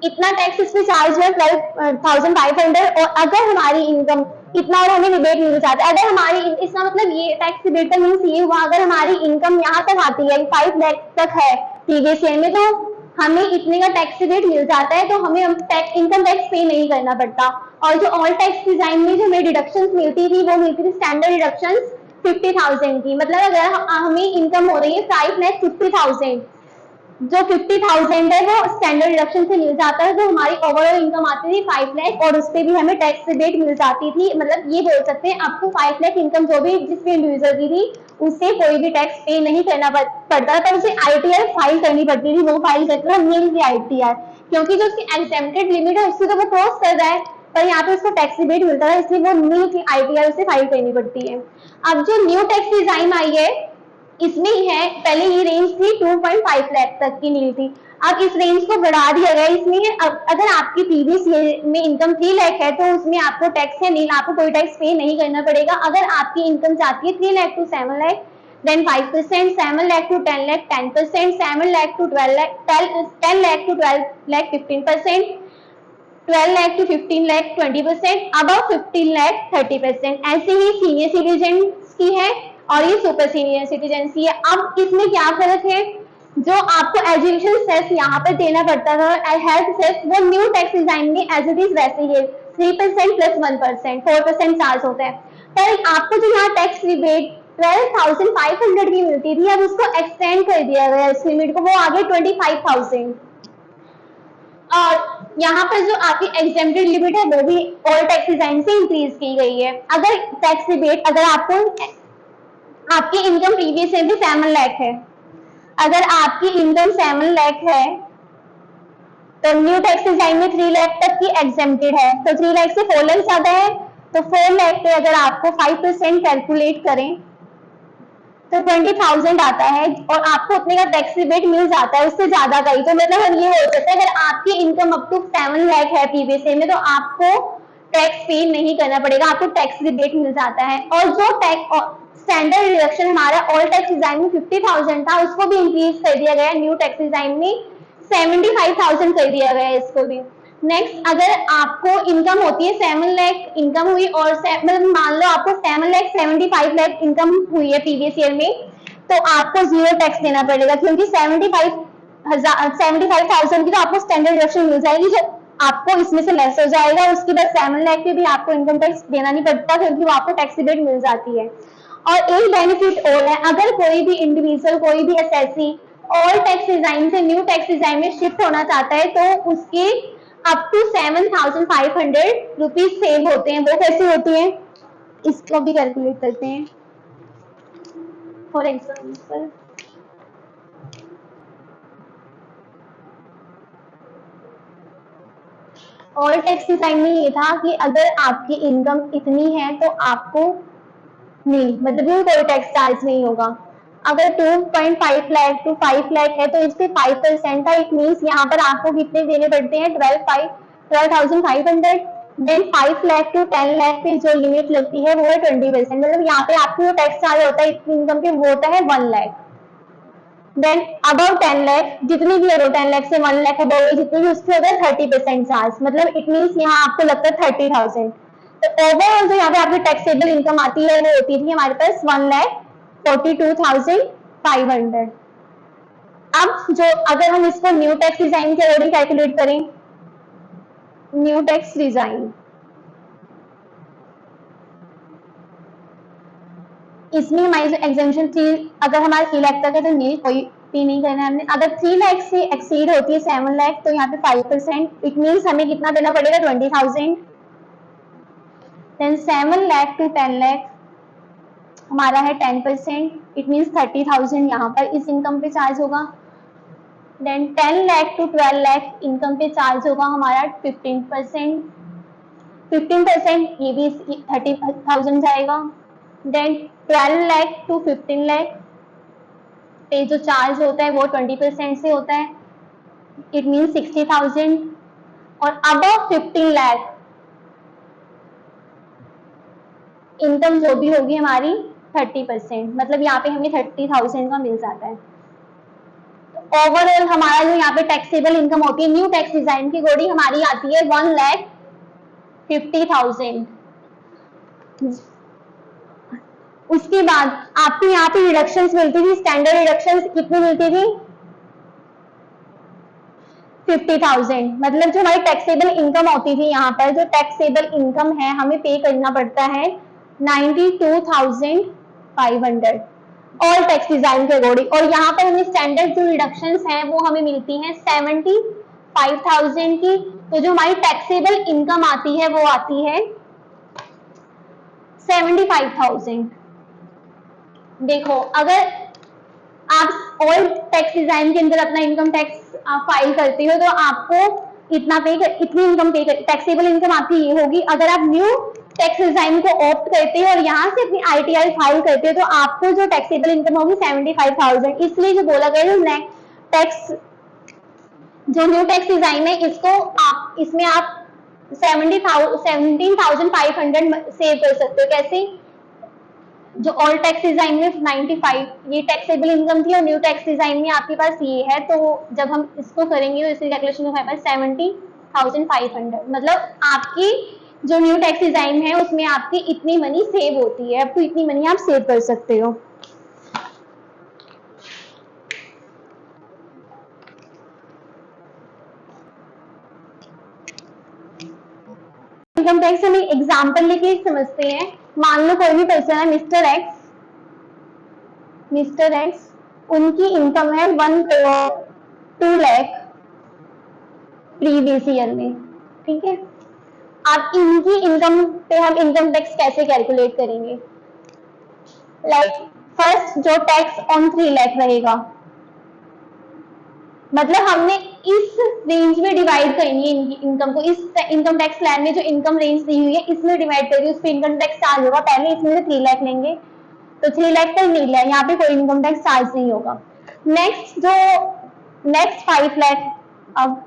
इतना टैक्स इस पे चार्ज है 12,500, और अगर हमारी इनकम इतना और हमें रिबेट मिल जाता है। अगर हमारी, इसका मतलब ये टैक्स रिबेट का मीन्स ये हुआ, अगर हमारी इनकम यहाँ तक आती है 5 लाख तक है प्रीवियस ईयर में, तो हमें इतने का टैक्स रिबेट मिल जाता है, तो हमें इनकम टैक्स पे नहीं करना पड़ता। और जो ऑल टैक्स डिजाइन में जो हमें डिडक्शंस मिलती थी, वो मिलती थी स्टैंडर्ड डिडक्शंस 50,000 की, मतलब अगर हमें इनकम हो रही है 5,50,000, जो 50,000 है वो स्टैंडर्ड डिडक्शन से मिल जाता है, तो हमारी ओवरऑल इनकम आती थी 5 लाख, और उस पर भी हमें टैक्स रिबेट मिल जाती थी। मतलब ये बोल सकते हैं आपको 5 लाख इनकम जो भी जिस भी इंडिविजुअल की थी, उससे कोई भी टैक्स पे नहीं करना पड़ता था, उसे आईटीआर फाइल करनी पड़ती थी। वो फाइल करते हैं नील आईटीआर, क्योंकि जो उसकी एग्जेम्प्टेड लिमिट है उससे तो वो क्रॉस कर रहा है, पर यहाँ पे उसको टैक्स रिबेट मिलता है, इसलिए वो नील की आईटीआर उसे फाइल करनी पड़ती है। अब जो न्यू टैक्स डिजाइन आई है, इसमें है, पहले ये रेंज थी 2.5 लाख तक की नील थी, अब इस रेंज को बढ़ा दिया गया। इसमें अगर आपकी प्रीवियस ईयर में इनकम 3 लाख है तो उसमें आपको टैक्स है नील, आपको कोई टैक्स पे नहीं करना पड़ेगा। अगर आपकी इनकम जाती है 3 lakh to 7 lakh then 5%, 7 lakh to 10 lakh 10%, 7 lakh to 12 lakh 10 lakh to 12 lakh 15%, 12 lakh to 15 lakh 20%, above 15 lakh 30%। ऐसे ही सीनियर सिटीजन की है और ये सुपर सीनियर सिटीजन की है। अब इसमें क्या फर्क है, जो आपको एजुकेशन सेस यहाँ पर देना पड़ता था, हेल्थ सेस, वो न्यू टैक्स डिजाइन में एज इट इज वैसे ही 3% प्लस 1%, 4% चार्ज होता है। पर आपको जो यहाँ टैक्स रिबेट 12,500 की मिलती थी, अब उसको एक्सटेंड कर दिया गया इस लिमिट को, वो आगे 25,000। और यहाँ पर जो आपकी एग्जेम्प्टेड लिमिट है वो भी ऑल टैक्स डिजाइन से इंक्रीज की गई है। अगर टैक्स रिबेट, अगर आपको आपकी इनकम प्रीवियस ईयर भी 7 लाख है, अगर आपकी इनकम 7 लाख है तो न्यू टैक्स डिजाइन में 3 लाख तक की एग्जेम्प्टेड है, तो 3 लाख से 4 लाख ज्यादा है, तो 4 लाख पे अगर आपको 5% कैलकुलेट करें तो 20,000 आता है और आपको उतने का टैक्स रिबेट मिल जाता है, उससे ज्यादा का ही। तो मतलब हम ये हो सकता है अगर आपकी इनकम अप टू 7 लाख है प्रीवियस ईयर में तो आपको टैक्स पे नहीं करना पड़ेगा, आपको टैक्स रिबेट मिल जाता है। और जो टैक्स स्टैंडर्ड डिडक्शन हमारा ऑल टैक्स डिजाइन में 50,000 था, उसको भी इंक्रीज कर दिया गया न्यू टैक्स डिजाइन में 75,000 कर दिया गया है इसको भी। नेक्स्ट, अगर आपको इनकम होती है 7 लाख इनकम हुई और मतलब मान लो आपको 7 लाख 75 लाख इनकम हुई है प्रीवियस ईयर में, तो आपको जीरो टैक्स देना पड़ेगा, क्योंकि 75,000 की तो आपको स्टैंडर्ड डिडक्शन मिल जाएगी जो आपको इसमें से लेस हो जाएगा। उसके बाद 7 लाख पे भी आपको इनकम टैक्स देना नहीं पड़ता, क्योंकि वो आपको टैक्स रिबेट मिल जाती है। और एक बेनिफिट और है, अगर कोई भी इंडिविजुअल, कोई भी एसएससी ऑल टैक्स डिजाइन से न्यू टैक्स डिजाइन में शिफ्ट होना चाहता है तो उसके अप टू 7,500 रुपीज सेव होते हैं। वो कैसे होती है इसको भी कैलकुलेट करते हैं। For example, all tax design में ये था कि अगर आपकी इनकम इतनी है तो आपको नहीं, मतलब कोई टैक्स चार्ज नहीं होगा। अगर 2.5 लाख टू 5 लाख है तो इससे 5% था, इट मीन्स यहाँ पर आपको कितने देने पड़ते हैं 12,500। देन 5 लाख टू 10 लाख पे जो लिमिट लगती है वो है 20%, मतलब यहाँ पे आपको टैक्स चार्ज होता है इतनी इनकम पे वो होता है 1 लाख। देन अबव 10 लाख, जितनी भी है 10 लाख से 1 लाख अबव जितनी भी, उसके होता है 30% चार्ज, मतलब इट मीन्स यहाँ आपको लगता है 30,000। तो ओवरऑल जो यहाँ पे आपकी टैक्सेबल इनकम आती है वो होती थी हमारे पास 1,42,500। अब जो अगर हम इसको न्यू टैक्स डिजाइन के अकॉर्डिंग कैलकुलेट करें, न्यू टैक्स डिजाइन इसमें हमारी जो एग्जेम्पशन थी, अगर हमारा 3 लाख तक है तो नील कोई भी नहीं करना है हमने। अगर 3 लाख से एक्सीड होती है 7 लाख तो यहाँ पे 5%, इट मीन्स हमें कितना देना पड़ेगा 20,000। देन 7 लाख टू 10 लाख हमारा है 10%, इट मीन्स 30,000 यहाँ पर इस इनकम पे चार्ज होगा। Then 10 lakh to 12 lakh income पे चार्ज होगा हमारा 15%, 15% ये भी 30,000 जाएगा। देन 12 लाख टू 15 लाख पे जो चार्ज होता है वो 20% से होता है, इट मीन 60,000। और अबव 15 लाख इनकम जो भी होगी हमारी 30%, मतलब यहाँ पे हमें 30,000 का मिल जाता है। तो ओवरऑल हमारा जो यहाँ पे टैक्सेबल इनकम होती है न्यू टैक्स डिजाइन की अकॉर्डिंग हमारी आती है 1,50,000। उसके बाद आपको यहाँ पे रिडक्शंस मिलती थी, स्टैंडर्ड रिडक्शंस कितनी मिलती थी 50,000, मतलब जो हमारी टैक्सेबल इनकम होती थी यहाँ पर जो टैक्सेबल इनकम है हमें पे करना पड़ता है 92,500 ऑल टैक्स डिजाइन के अकॉर्डिंग। और यहाँ पर हमें स्टैंडर्ड जो रिडक्शंस हैं वो हमें मिलती हैं 75,000 की। तो जो हमारी टैक्सेबल इनकम आती है वो आती है 75,000। देखो अगर आप ऑल टैक्स डिजाइन के अंदर अपना इनकम टैक्स फाइल करते हो तो आपको इतनी इनकम पे टैक्सेबल इनकम आपकी ये होगी। अगर आप न्यू टैक्स डिजाइन को ऑप्ट करते हो और यहाँ से अपनी आईटीआर फाइल करते हो तो आपको जो टैक्सेबल इनकम होगी 75,000। इसलिए जो बोला गया जो न्यू टैक्स डिजाइन है इसमें आप 17,500 सेव कर सकते हो। कैसे? जो ऑल टैक्स डिजाइन में 95 ये टैक्सेबल इनकम थी और न्यू टैक्स डिजाइन में आपके पास ये है, तो जब हम इसको करेंगे तो इसकी कैलकुलेशन हमारे पास 70,500, मतलब आपकी जो न्यू टैक्स डिजाइन है उसमें आपकी इतनी मनी सेव होती है, अब तो इतनी मनी आप सेव कर सकते हो। इनकम टैक्स हम एक एग्जाम्पल लेके समझते हैं। मान लो कोई भी पर्सन है मिस्टर एक्स, उनकी इनकम है 1 करोड़ 2 लाख प्रीवियस ईयर में। ठीक है, अब इनकी इनकम पे हम इनकम टैक्स कैसे कैलकुलेट करेंगे? लाइक फर्स्ट जो टैक्स ऑन 3 लाख रहेगा, मतलब हमने इस रेंज में डिवाइड करनी है इनकी इनकम को, इस इनकम टैक्स प्लान में जो इनकम रेंज दी हुई है इसमें डिवाइड करिए, उस पर इनकम टैक्स चार्ज होगा। पहले इसमें से 3 लाख लेंगे तो 3 लाख तक नहीं लिया, यहाँ पे कोई इनकम टैक्स चार्ज नहीं होगा। नेक्स्ट जो नेक्स्ट 5 लाख, अब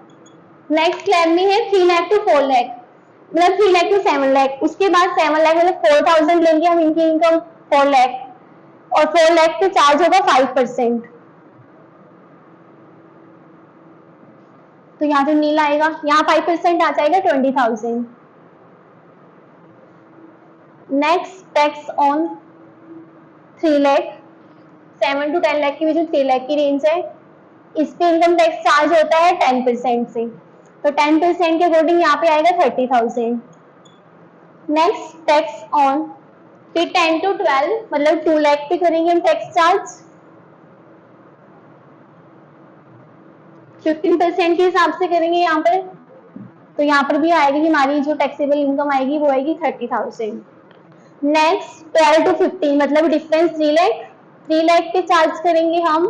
नेक्स्ट स्लैब में है 3 लाख टू 4 लाख, मतलब 3 लाख टू 7 लाख, उसके बाद 7 लाख मतलब 4000 लेंगे हम इनकी इनकम 4 लाख, और 4 लाख पे चार्ज होगा 5%, तो यहाँ पे नील आएगा, यहाँ 5% आ जाएगा 20,000। Next tax on 3 lakh, 7 to 10 lakh के बीच में 3 लाख की रेंज है, इस पे इनकम टैक्स चार्ज होता है 10% से, तो 10% के अकॉर्डिंग यहाँ पे आएगा 30,000। नेक्स्ट टैक्स ऑन फिर 10 टू 12 मतलब 2 लाख पे करेंगे हम टैक्स चार्ज, 15% के हिसाब से करेंगे यहाँ पर, तो यहाँ पर भी आएगी हमारी जो टैक्सेबल इनकम आएगी वो आएगी 30,000। नेक्स्ट 12 टू 15 मतलब डिफरेंस 3 लाख, 3 लाख पे चार्ज करेंगे हम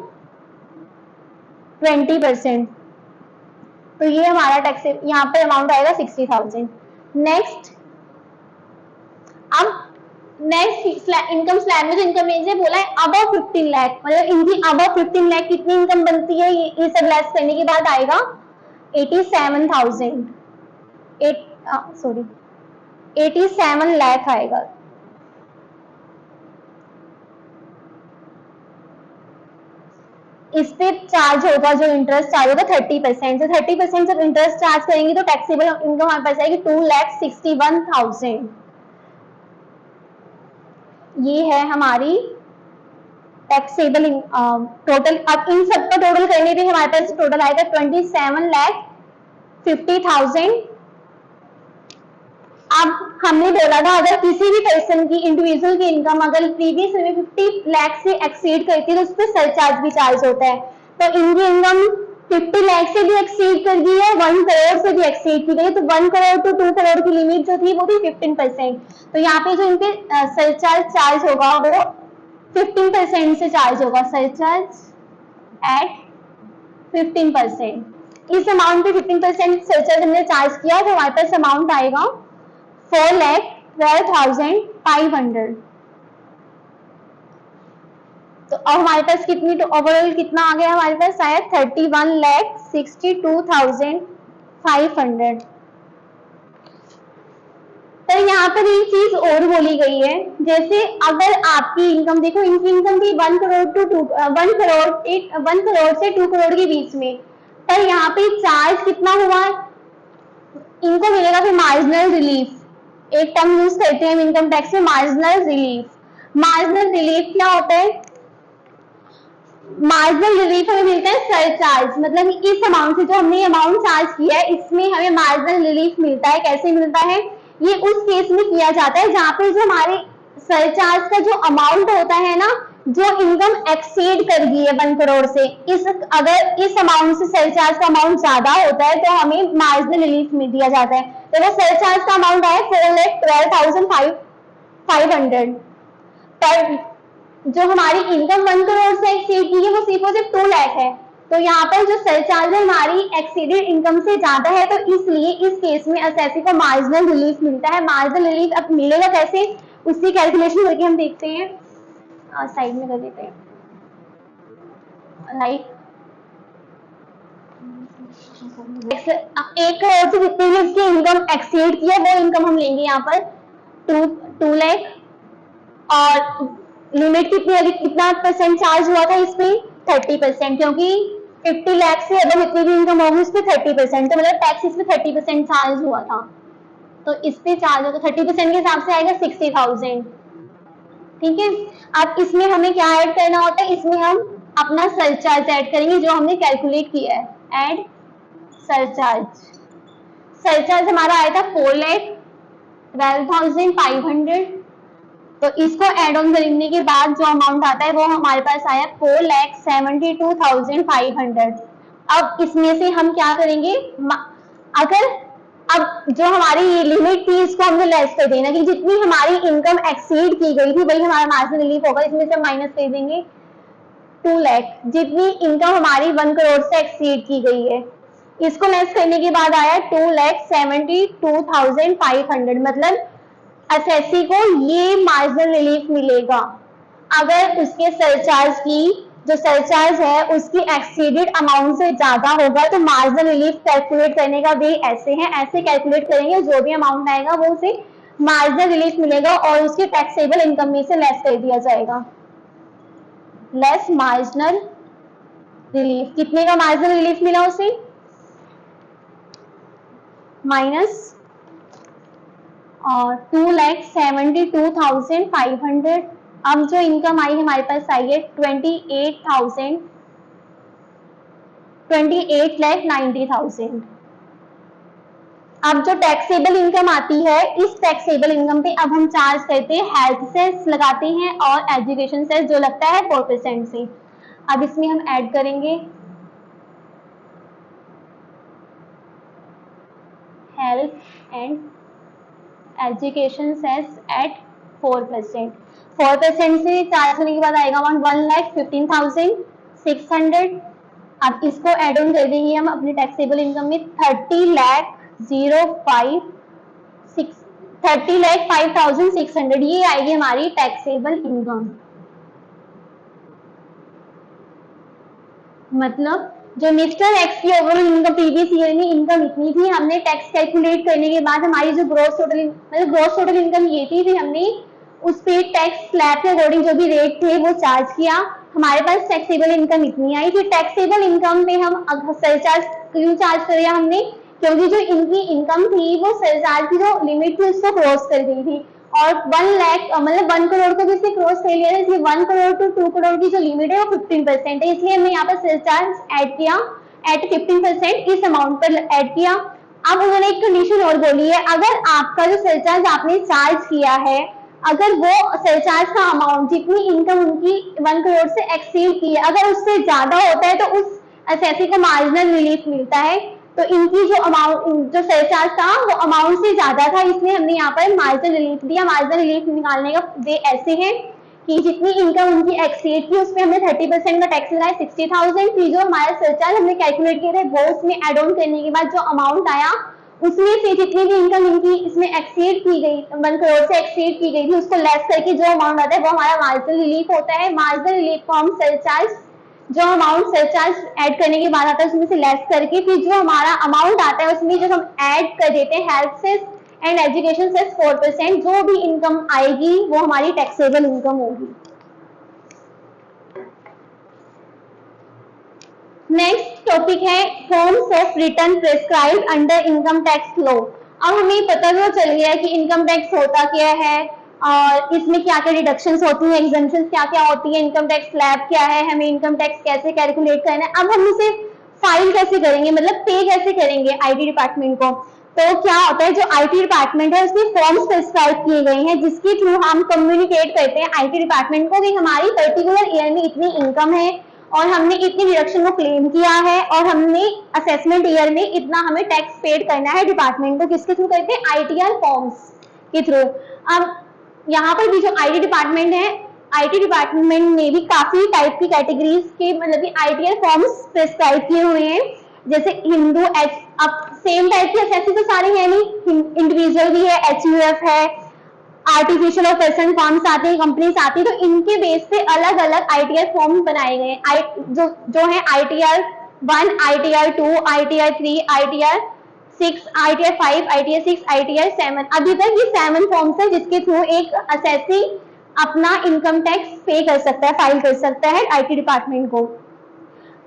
20%, तो ये हमारा टैक्स यहाँ पर अमाउंट आएगा 60,000। नेक्स्ट अब नेक्स्ट इनकम स्लैब में जो इनकम रेंज है बोला है अबव 15 लाख, मतलब इनकी अबव 15 लाख कितनी इनकम बनती है, ये सब लेस करने के बाद आएगा 87,000, 87 लाख आएगा। इस पे चार्ज होगा जो इंटरेस्ट चार्ज होगा 30%, तो 30% जब इंटरेस्ट चार्ज करेंगे तो टैक्सेबल इनकम हमारे पास आएगी 2,61,000। ये है हमारी टैक्सेबल टोटल। अब इन सबका टोटल करने पे हमारे पास टोटल आएगा 27,50,000। अब हमने बोला था अगर किसी भी पर्सन की इंडिविजुअल की इनकम अगर प्रीवियस में 50 लाख से एक्सीड करती है तो उस पर सरचार्ज भी चार्ज होता है, तो इनकी इनकम 50 लाख से भी एक्सीड कर गई है, 1 करोड़ से भी एक्सीड की गई, तो 1 करोड़ टू 2 करोड़ की लिमिट जो थी वो थी 15%, तो यहाँ पे जो इनके सरचार्ज चार्ज होगा वो 15% से चार्ज होगा, सरचार्ज एट 15%। इस अमाउंट पे 15% सरचार्ज हमने चार्ज किया तो हमारे पास अमाउंट आएगा 4,12,500। तो अब हमारे पास कितनी ओवरऑल कितना आ गया, हमारे पास आया 31,62,500। तो यहाँ पर एक चीज और बोली गई है, जैसे अगर आपकी इनकम देखो, इनकी इनकम थी 1 करोड़ से 2 करोड़ के बीच में, पर यहाँ पे चार्ज कितना हुआ, इनको मिलेगा फिर मार्जिनल रिलीफ। एक टर्म यूज करते हैं इनकम टैक्स में, मार्जिनल रिलीफ। मार्जिनल रिलीफ क्या होता है? मार्जिनल रिलीफ हमें मिलता है सरचार्ज, मतलब इस अमाउंट से जो हमने अमाउंट चार्ज किया है इसमें हमें मार्जिनल रिलीफ मिलता है। कैसे मिलता है? ये उस केस में किया जाता है जहां पे जो हमारे सरचार्ज का जो अमाउंट होता है ना, जो इनकम एक्सीड कर गई है 1 करोड़ से, अगर इस अमाउंट से सरचार्ज का अमाउंट ज्यादा होता है तो हमें मार्जिनल रिलीफ में दिया जाता है। तो वो सरचार्ज का अमाउंट आया 4,12,500, पर जो हमारी इनकम 1 करोड़ से एक्सीड की है वो सिर्फ 2 लाख है, तो यहाँ पर जो सरचार्ज है हमारी एक्सीडेड इनकम से ज्यादा है, तो इसलिए इस केस में असेसी को मार्जिनल रिलीफ मिलता है। मार्जिनल रिलीफ अब मिलेगा कैसे, उसकी कैलकुलेशन करके हम देखते हैं, साइड में कर देते हैं। लाइक 1 करोड़ से जितनी भी इसकी इनकम एक्सीड की है वो इनकम हम लेंगे यहाँ पर 2 लाख, और लिमिट कितनी, कितना परसेंट चार्ज हुआ था इसमें 30%, क्योंकि 50 लाख से अगर जितनी भी इनकम होगी उस पर 30%, तो मतलब टैक्स इसमें 30% चार्ज हुआ था, तो इस पे चार्ज होगा 30% के हिसाब से आएगा 60,000। ठीक है, अब इसमें हमें क्या ऐड करना होता है, इसमें हम अपना सरचार्ज ऐड करेंगे जो हमने कैलकुलेट किया है। ऐड सरचार्ज, सरचार्ज हमारा आया था 4,12,500, तो इसको एड ऑन करने के बाद जो अमाउंट आता है वो हमारे पास आया 4,72,500। अब इसमें से हम क्या करेंगे, अगर अब जो हमारी ये लिमिट थी इसको हमने लेस कर देना कि जितनी हमारी इनकम एक्सीड की गई थी वही हमारा मार्जिनल रिलीफ होगा, इसमें से माइनस कर देंगे 2 लाख, जितनी इनकम हमारी 1 करोड़ से एक्सीड की गई है इसको लेस करने के बाद आया 2,72,500, मतलब एसएससी को ये मार्जिनल रिलीफ मिलेगा अगर उसके सरचार्ज की जो सरचार्ज है उसकी एक्सीडेड अमाउंट से ज्यादा होगा। तो मार्जिनल रिलीफ कैलकुलेट करने का वे ऐसे है, ऐसे कैलकुलेट करेंगे, जो भी अमाउंट आएगा वो उसे मार्जिनल रिलीफ मिलेगा और उसके टैक्सेबल इनकम में से लेस कर दिया जाएगा। लेस मार्जिनल रिलीफ, कितने का मार्जिनल रिलीफ मिला उसे? माइनस 2,72,500। अब जो इनकम आई हमारे पास आई है 28,90,000। अब जो टैक्सेबल इनकम आती है इस टैक्सेबल इनकम पे अब हम चार्ज करते हैं हेल्थ सेस लगाते हैं और एजुकेशन सेस जो लगता है 4% से। अब इसमें हम ऐड करेंगे health and education cess at 4%। 4% से चार्ज करने के बाद आएगा 1,15,600। अब इसको एड ऑन कर देंगे हम अपने टैक्सेबल इनकम में 30,05,600, ये आएगी हमारी टैक्सेबल इनकम। मतलब जो मिस्टर एक्स की ओवरऑल इनकम प्रीवियस ईयर में इनकम इतनी थी, हमने टैक्स कैलकुलेट करने के बाद हमारी जो ग्रॉस टोटल मतलब ग्रॉस टोटल इनकम ये थी, फिर हमने उस पे टैक्स स्लैब के अकॉर्डिंग जो भी रेट थे वो चार्ज किया, हमारे पास टैक्सेबल इनकम इतनी आई। फिर टैक्सेबल इनकम पे हम सरचार्ज क्यों चार्ज किया हमने, क्योंकि जो इनकी इनकम थी वो सरचार्ज की जो लिमिट थी उसको क्रॉस कर गई थी और 1 लाख मतलब 1 करोड़ को भी इसने क्रॉस कर लिया था, इसलिए 1 करोड़ टू 2 करोड़ की जो लिमिट है वो 15% है, इसलिए हमने यहाँ पर सरचार्ज ऐड किया एट 15%, इस अमाउंट पर ऐड किया। अब उन्होंने एक कंडीशन और बोली है, अगर आपका जो सरचार्ज आपने चार्ज किया है अगर वो सरचार्ज का अमाउंट जितनी इनकम उनकी 1 करोड़ से एक्सीड की है अगर उससे ज्यादा होता है तो उस एसएससी को मार्जिनल रिलीफ मिलता है। तो इनकी जो अमाउंट जो सरचार्ज था वो अमाउंट से ज्यादा था, इसलिए हमने यहाँ पर मार्जिनल रिलीफ दिया। मार्जिनल रिलीफ निकालने का वे ऐसे है कि जितनी इनकम उनकी एक्सीड की उसमें हमने 30% का टैक्स लगाया 60,000, फिर जो हमारा सरचार्ज हमने कैलकुलेट किया था वो उसमें एड ऑन करने के बाद जो अमाउंट आया उसमें से जितनी भी इनकम इनकी इसमें एक्सीड की गई 1 करोड़ से एक्सीड की गई थी उसको लेस करके जो अमाउंट आता है वो हमारा मार्जिनल रिलीफ होता है। मार्जिनल रिलीफ को हम सरचार्ज जो अमाउंट सरचार्ज ऐड करने के बाद आता है उसमें से लेस करके फिर जो हमारा अमाउंट आता है उसमें जब हम ऐड कर देते हैं health cess and education cess 4%, जो भी इनकम आएगी वो हमारी टैक्सेबल इनकम होगी। नेक्स्ट टॉपिक है forms of return prescribed under income tax law. अब हमें पता तो चल गया कि इनकम टैक्स होता क्या है और इसमें क्या क्या डिडक्शंस होती हैं, एग्जम्पशंस क्या क्या होती है, इनकम टैक्स स्लैब क्या है, हमें इनकम टैक्स कैसे कैलकुलेट करना है। अब हम इसे फाइल कैसे करेंगे, मतलब पे कैसे करेंगे आईटी डिपार्टमेंट को। तो क्या होता है जो आईटी डिपार्टमेंट है उसमें फॉर्म्स प्रेस्क्राइब किए गए हैं जिसके थ्रू हम कम्युनिकेट करते हैं आईटी डिपार्टमेंट को कि हमारी पर्टिकुलर ईयर में इतनी इनकम है और हमने इतनी डिडक्शन को क्लेम किया है और हमने असेसमेंट ईयर में इतना हमें टैक्स पेड करना है डिपार्टमेंट को। किसके थ्रू करते हैं? आईटीआर फॉर्म्स के थ्रू। अब यहाँ पर भी जो आईटी डिपार्टमेंट है, आईटी डिपार्टमेंट में भी काफी टाइप की कैटेगरीज के मतलब कि आईटीआर फॉर्म्स प्रेस्क्राइब किए हुए हैं, जैसे हिंदू एच। अब सेम टाइप की एसएससी तो सारे हैं नहीं, इंडिविजुअल भी है, एचयूएफ है, आर्टिफिशियल और पर्सन फॉर्म्स आते हैं, कंपनीज आती है, तो इनके बेस पे अलग अलग आईटीआर फॉर्म बनाए गए हैं। जो है ITR 1, ITR 2, ITR 3, ITR 6, ITR 5, ITR 6, ITR 7। अभी तक ये 7 फॉर्म्स है जिसके थ्रू एक असेसी अपना इनकम टैक्स पे कर सकता है, फाइल कर सकता है आईटी डिपार्टमेंट को।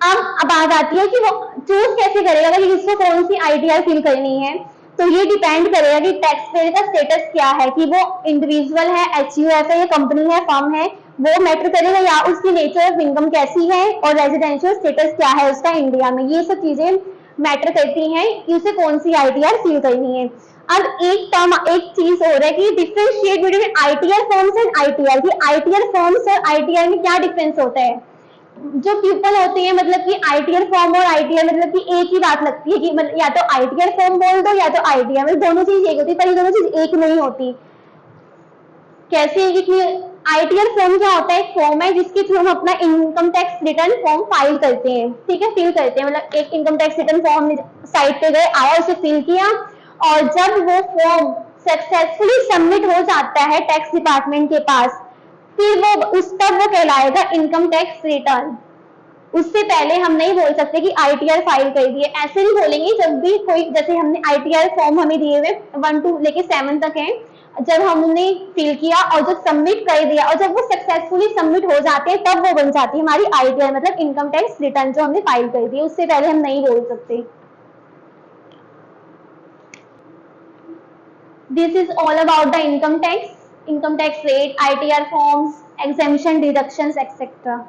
अब बात आती है कि वो चूज कैसे करेगा कि किसको कौन सी आईटीआर फिल करनी है। तो ये डिपेंड करेगा कि टैक्स पेयर का स्टेटस क्या है, कि वो इंडिविजुअल है, एचयूएफ है या कंपनी है, फर्म है, वो मैटर करेगा, या उसकी नेचर ऑफ इनकम कैसी है और रेजिडेंशियल स्टेटस क्या है उसका इंडिया में। ये सब चीजें मैटर करती हैं कि उसे कौन सी आईटीआर फिल करनी है। अब एक चीज और है कि differentiate between ITR forms and ITR की आईटीआर फॉर्म्स और आईटीआर में क्या डिफरेंस होता है। जो पीपल होते हैं मतलब कि आईटीआर फॉर्म और आईटीआर मतलब कि एक ही बात लगती है कि मतलब या तो आईटीआर फॉर्म बोल दो या तो आईटीआर, मतलब दोनों चीज एक होती है, पर ये दोनों चीज एक नहीं होती। कैसे है कि आईटीआर फॉर्म क्या होता है, एक फॉर्म है जिसके थ्रू हम अपना income tax return form file करते हैं, ठीक है, फिल करते हैं, मतलब एक income tax return form site पे गए, आया, उसे फिल किया, और जब वो फॉर्म सक्सेसफुली सबमिट हो जाता है टैक्स डिपार्टमेंट के पास, फिर वो उस तब वो कहलाएगा इनकम टैक्स रिटर्न। उससे पहले हम नहीं बोल सकते कि आईटीआर फाइल कर दिए, ऐसे नहीं बोलेंगे। जब भी कोई, जैसे हमने आईटीआर फॉर्म हमें दिए हुए 1 to लेके 7 तक है, जब हमने फिल किया और जब सबमिट कर दिया और जब वो सक्सेसफुली सबमिट हो जाते हैं, तब वो बन जाती है हमारी आईटीआर, मतलब इनकम टैक्स रिटर्न जो हमने फाइल कर दी है, उससे पहले हम नहीं बोल सकते। This is all about the income tax rate, ITR forms, exemption, deductions, etc.